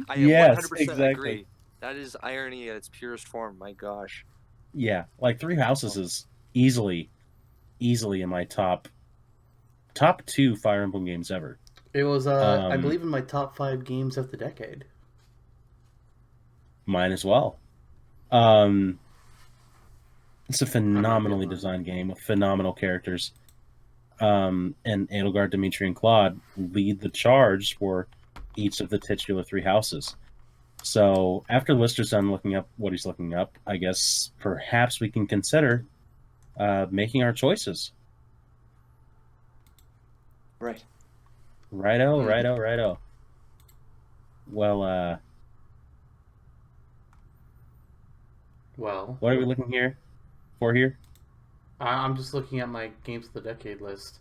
I Yes, 100% exactly. agree. That is irony at its purest form. My gosh. Yeah, like 3 Houses is easily in my top 2 Fire Emblem games ever. It was, I believe, in my top 5 games of the decade. Mine as well. It's a phenomenally designed game with phenomenal characters. And Edelgard, Dimitri, and Claude lead the charge for each of the titular 3 houses. So after Lister's done looking up what he's looking up, I guess perhaps we can consider making our choices. Right. Righto. Well, what are we looking for here? I'm just looking at my games of the decade list.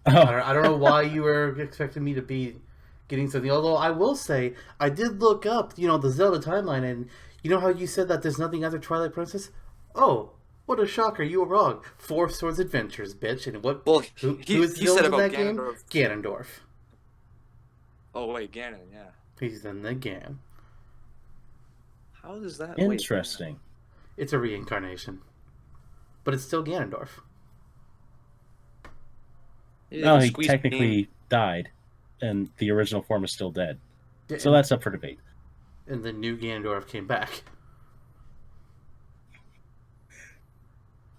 Oh. I don't know why you were expecting me to be getting something. Although I will say, I did look up, the Zelda timeline, and you know how you said that there's nothing after Twilight Princess? Oh, what a shocker! You were wrong. 4 Swords Adventures, bitch. And what? Well, who he is the said villain in about that game? Ganondorf. Ganondorf. Oh wait, Ganon. Yeah. He's in the game. How does that? Interesting. It's a reincarnation, but it's still Ganondorf. No, he technically died, and the original form is still dead. Yeah, so that's up for debate. And the new Ganondorf came back.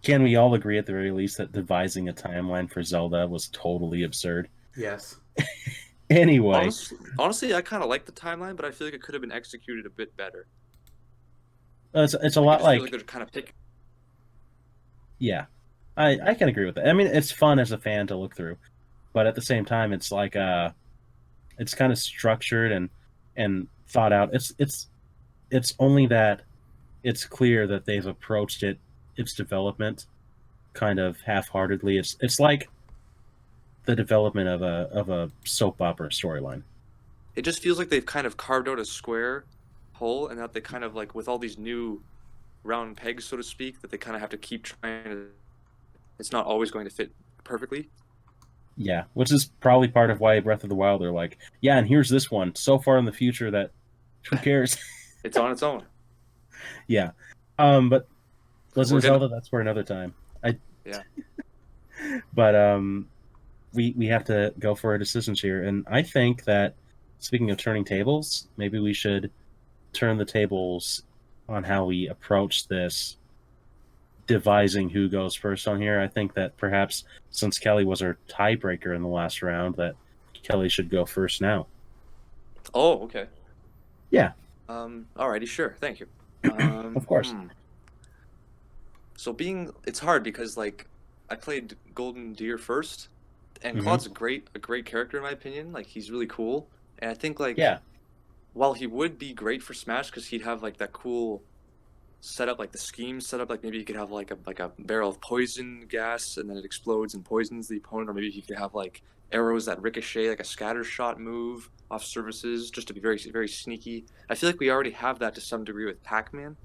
Can we all agree at the very least that devising a timeline for Zelda was totally absurd? Yes. Anyway. Honestly, I kind of like the timeline, but I feel like it could have been executed a bit better. It's a lot like... I feel like they're kind of picking... Yeah. I can agree with that. I mean, it's fun as a fan to look through, but at the same time, it's like it's kind of structured and thought out. It's only that it's clear that they've approached its development kind of half-heartedly. It's like the development of a soap opera storyline. It just feels like they've kind of carved out a square hole, and that they kind of like with all these new round pegs, so to speak, that they kind of have to keep trying to. It's not always going to fit perfectly. Yeah, which is probably part of why Breath of the Wild are like, yeah, and here's this one so far in the future that who cares? It's on its own. Yeah, but Legend of Zelda, that's for another time. Yeah. But we have to go for our decisions here, and I think that speaking of turning tables, maybe we should turn the tables on how we approach this. Devising who goes first on here. I think that perhaps since Kelly was our tiebreaker in the last round, that Kelly should go first now. Oh, okay. Yeah. Alrighty, sure. Thank you. Of course. So it's hard because like I played Golden Deer first, And Claude's a great character in my opinion. Like he's really cool, and I think like Yeah. while he would be great for Smash because he'd have like that cool setup, like the scheme setup, like maybe you could have like a barrel of poison gas and then it explodes and poisons the opponent, or maybe he could have like arrows that ricochet, like a scatter shot move off surfaces, just to be very sneaky. I feel like we already have that to some degree with Pac-Man,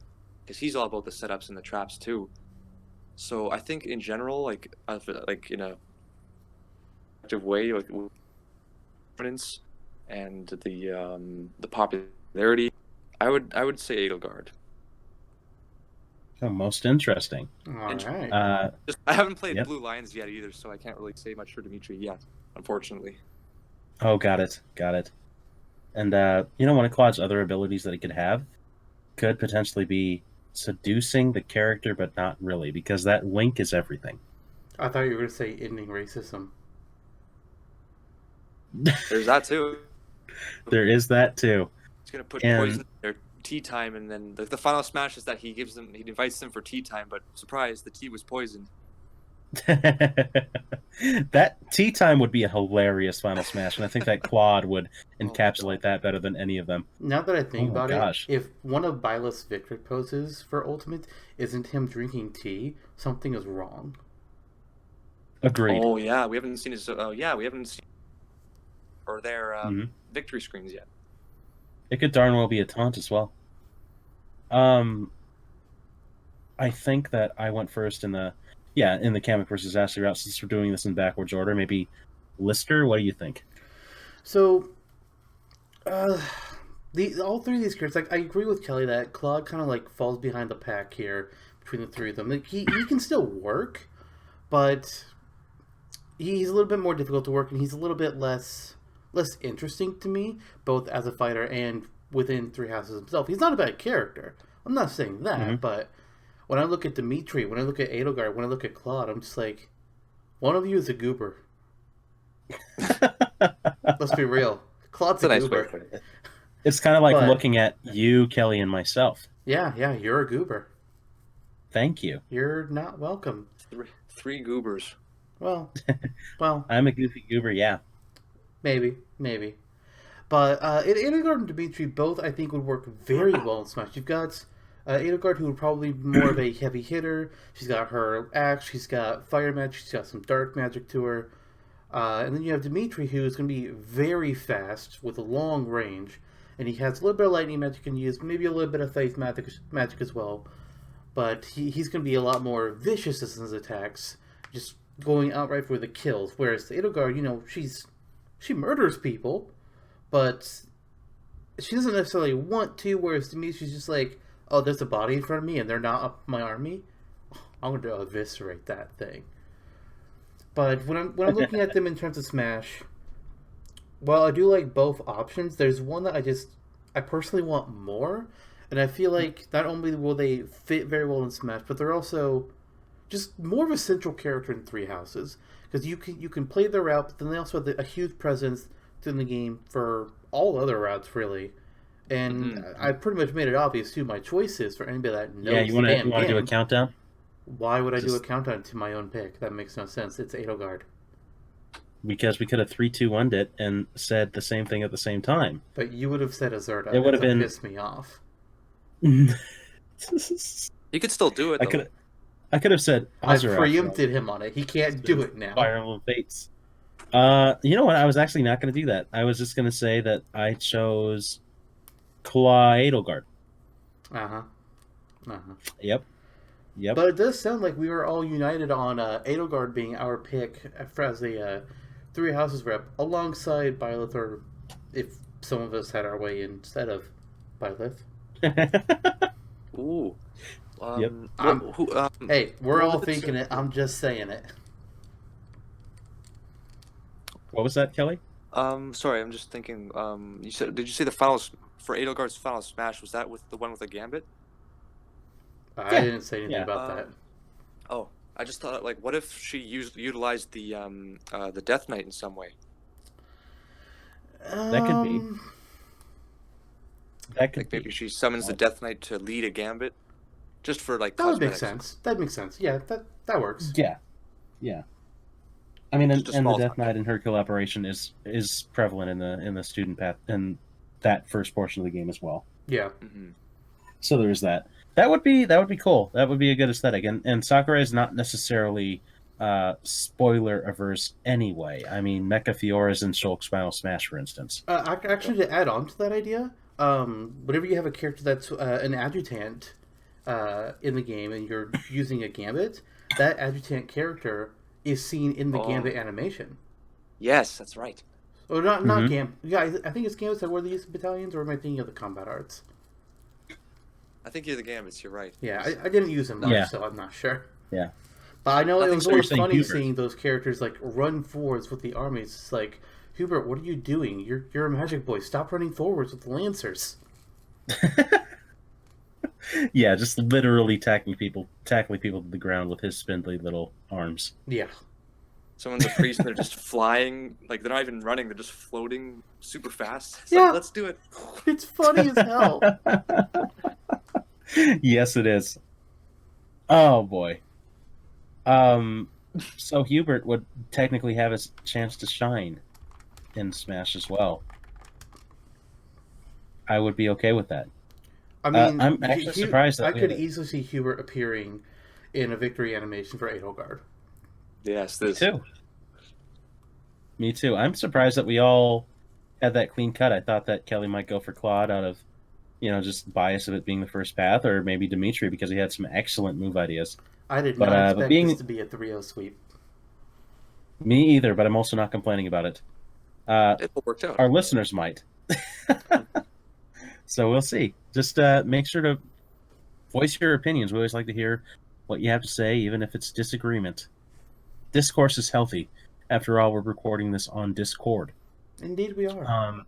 because he's all about the setups and the traps too. So I think in general, like in a active way, like confidence and the popularity, I would say Edelgard. Oh, most interesting. All right. I haven't played Yep. Blue Lions yet either, so I can't really say much for Dimitri yet, unfortunately. Oh, got it. And one of Claude's other abilities that he could have could potentially be seducing the character, but not really, because that wink is everything. I thought you were going to say ending racism. There's that too. There is that too. He's gonna put poison in their tea time, and then the final smash is that he invites them for tea time, but surprise, the tea was poisoned. That tea time would be a hilarious final smash, and I think that Claude would encapsulate that better than any of them. Now that I think about gosh. it, if one of Byleth's victory poses for Ultimate isn't him drinking tea, something is wrong. Agreed. Oh yeah, we haven't seen his. We haven't seen or their victory screens yet. It could darn well be a taunt as well. I think that I went first in the Kamek versus Ashley route, since we're doing this in backwards order. Maybe Lister, what do you think? So, all three of these characters, like I agree with Kelly that Claude kind of like falls behind the pack here between the three of them. Like he can still work, but he's a little bit more difficult to work, and he's a little bit less interesting to me, both as a fighter and within Three Houses himself. He's not a bad character. I'm not saying that, but when I look at Dimitri, when I look at Edelgard, when I look at Claude, I'm just like, one of you is a goober. Let's be real. Claude's a nice goober. way to put it. It's kind of like looking at you, Kelly, and myself. Yeah, you're a goober. Thank you. You're not welcome. Three goobers. Well, I'm a goofy goober, yeah. Maybe. But Edelgard and Dimitri both, I think, would work very well in Smash. You've got Edelgard, who would probably be more of a heavy hitter. She's got her axe, she's got fire magic, she's got some dark magic to her. And then you have Dimitri, who is going to be very fast with a long range. And he has a little bit of lightning magic he can use, maybe a little bit of faith magic as well. But he's going to be a lot more vicious in his attacks, just going outright for the kills. Whereas Edelgard, she murders people, but she doesn't necessarily want to, whereas Dimitri's just like, oh, there's a body in front of me and they're not up my army. I'm going to eviscerate that thing. But when I'm looking at them in terms of Smash, while I do like both options, there's one that I personally want more, and I feel like not only will they fit very well in Smash, but they're also just more of a central character in Three Houses, because you can play their route, but then they also have a huge presence in the game for all other routes, really. And I pretty much made it obvious who my choice is for anybody that knows. Yeah, you want to do a countdown? Why would I do a countdown to my own pick? That makes no sense. It's Edelgard. Because we could have 3-2-1'd it and said the same thing at the same time. But you would have said Azurta. It would have been pissed me off. You could still do it, though. I could have said Azura. I preempted him on it. He can't do it now. Fire Emblem Fates. You know what? I was actually not going to do that. I was just going to say that I chose Edelgard. Yep. But it does sound like we were all united on Edelgard being our pick as a Three Houses rep, alongside Byleth, or if some of us had our way instead of Byleth. Ooh. Yep. Hey, we're all thinking it. I'm just saying it. What was that, Kelly? Sorry, I'm just thinking. Did you say the finals for Edelgard's final smash? Was that with the one with the gambit? I didn't say anything about that. Oh, I just thought, like, what if she utilized the Death Knight in some way? That could be. That could maybe she summons the Death Knight to lead a gambit, just for like. That would make sense. That makes sense. Yeah, that works. Yeah. I mean, Just a and the small Death touch. Knight and Hercule operation is prevalent in the student path in that first portion of the game as well. Yeah. Mm-hmm. So there's that. That would be cool. That would be a good aesthetic. And Sakurai is not necessarily spoiler averse anyway. I mean, Mecha Fiora's in Shulk's Final Smash, for instance. Actually, to add on to that idea, whenever you have a character that's an adjutant in the game and you're using a gambit, that adjutant character is seen in the gambit animation. Yes, that's right. Or not Mhm. gambit. Yeah, I think it's gambits that were the use of battalions, or am I thinking of the combat arts? I think you're the Gambits. You're right. Yeah, I didn't use them much, Yeah. so I'm not sure. Yeah. But I know I it think was so. You're always saying funny Hubert. seeing those characters like run forwards with the armies. It's like, Hubert, what are you doing? You're a magic boy. Stop running forwards with the lancers. Yeah, just literally tackling people to the ground with his spindly little arms. Yeah. Someone's a priest and they're just flying. Like, they're not even running. They're just floating super fast. It's Yeah. like, let's do it. It's funny as hell. Yes, it is. Oh boy. So Hubert would technically have his chance to shine in Smash as well. I would be okay with that. I mean, I'm actually surprised that I we could had it. easily see Hubert appearing in a victory animation for Edelgard. Yes, Me this. too. Me too. I'm surprised that we all had that clean cut. I thought that Kelly might go for Claude out of, just bias of it being the first path, or maybe Dimitri because he had some excellent move ideas. I did But, not but expect this to be a 3-0 sweep. Me either, but I'm also not complaining about it. It all worked out. Our listeners might. So we'll see. Just make sure to voice your opinions. We always like to hear what you have to say, even if it's disagreement. Discourse is healthy. After all, we're recording this on Discord. Indeed, we are.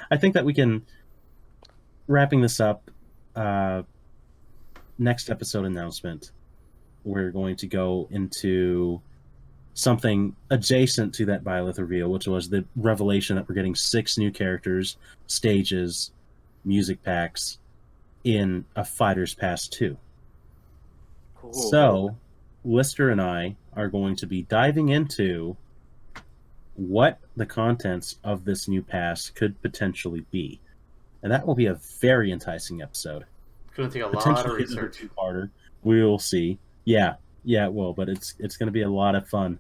I think that we can, wrapping this up, next episode announcement, we're going to go into something adjacent to that Byleth reveal, which was the revelation that we're getting 6 new characters, stages, music packs in a Fighter's Pass 2. Cool. So, Lister and I are going to be diving into what the contents of this new pass could potentially be. And that will be a very enticing episode. It's going to take a lot of Potentially research. a two-parter. We'll see. Yeah, it will, but it's going to be a lot of fun.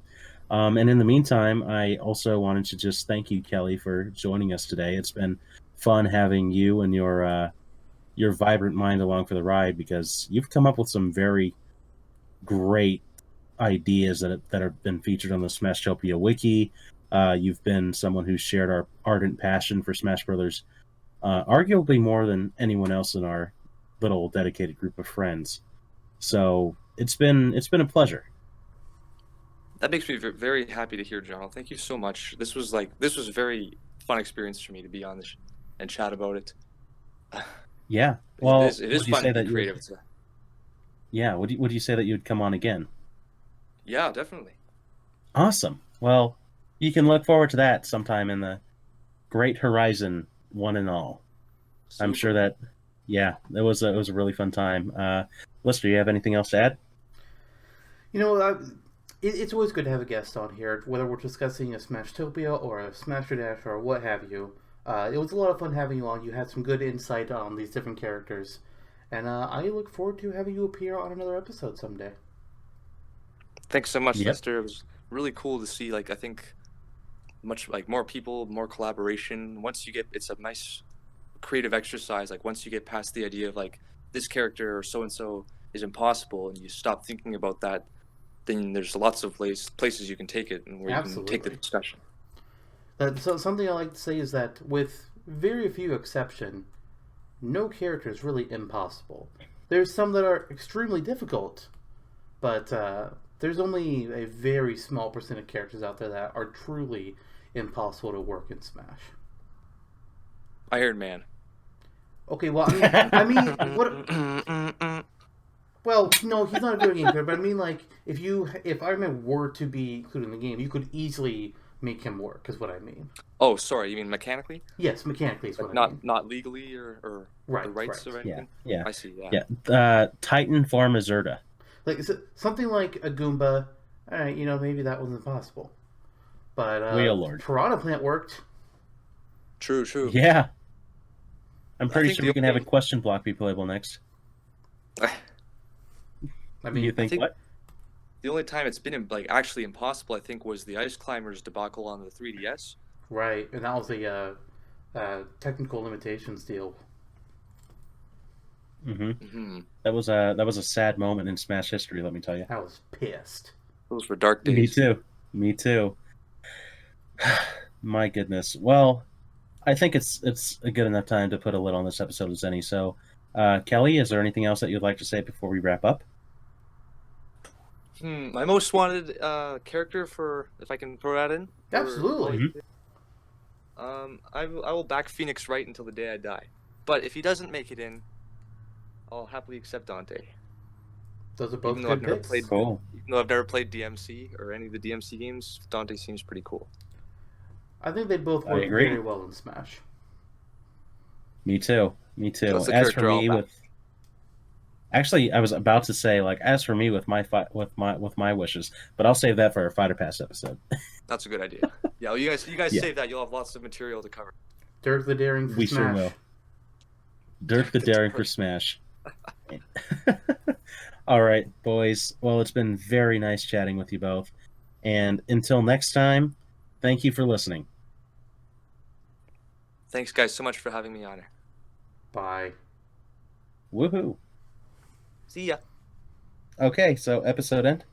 And in the meantime, I also wanted to just thank you, Kelly, for joining us today. It's been fun having you and your vibrant mind along for the ride, because you've come up with some very great ideas that have been featured on the Smashtopia wiki. You've been someone who's shared our ardent passion for Smash Brothers, arguably more than anyone else in our little dedicated group of friends. So it's been a pleasure. That makes me very happy to hear, John. Thank you so much. This was a very fun experience for me to be on this and chat about it. Yeah. Well, it is would you fun say to that be you creative. Yeah. Would you say that you'd come on again? Yeah, definitely. Awesome. Well, you can look forward to that sometime in the Great Horizon, one and all. I'm sure that, yeah, it was a really fun time. Lister, you have anything else to add? It's always good to have a guest on here, whether we're discussing a Smashtopia or a Smash Dash or what have you. It was a lot of fun having you on. You had some good insight on these different characters. And I look forward to having you appear on another episode someday. Thanks so much, Yep. Lester. It was really cool to see, I think much more people, more collaboration. Once you get, it's a nice creative exercise. Once you get past the idea of this character or so-and-so is impossible and you stop thinking about that, then there's lots of places you can take it and where you can take the discussion. So something I like to say is that with very few exception, no character is really impossible. There's some that are extremely difficult, but there's only a very small percent of characters out there that are truly impossible to work in Smash. Iron Man. Okay, well, I mean what? Well, no, he's not a video game character, but I mean, if Iron Man were to be included in the game, you could easily make him work, is what I mean. Oh, sorry, you mean mechanically? Yes, mechanically is what I mean. Not legally or the rights or anything? Yeah. I see, Yeah. Titan form Azurta. Something like a Goomba, all right, maybe that wasn't possible. But Wheel Lord. Piranha Plant worked. True. Yeah. I'm I pretty think sure the we can have a only- question block be playable next. I mean, You think think- what? The only time it's been like actually impossible, I think, was the Ice Climbers debacle on the 3DS. right, and that was the technical limitations deal. Mm-hmm. That was a sad moment in Smash history. Let me tell you. I was pissed. Those were dark days. Me too. My goodness. Well, I think it's a good enough time to put a lid on this episode of Zenny. So, Kelly, is there anything else that you'd like to say before we wrap up? My most wanted character for, if I can throw that in. Absolutely. I will back Phoenix Wright until the day I die. But if he doesn't make it in, I'll happily accept Dante. Those are both Even though good I've never picks. played- Cool. Even though I've never played DMC or any of the DMC games, Dante seems pretty cool. I think they both I work agree. very well in Smash. Me too. That's the As for character I'll me, back. actually, I was about to say as for me with my wishes, but I'll save that for our Fighter Pass episode. That's a good idea. Yeah, well, you guys Yeah. save that. You'll have lots of material to cover. Dirk the Daring for We Smash. sure will. Dirk the Daring for Smash. All right, boys. Well, it's been very nice chatting with you both. And until next time, thank you for listening. Thanks, guys, so much for having me on. Bye. Woohoo. See ya. Okay, so episode end.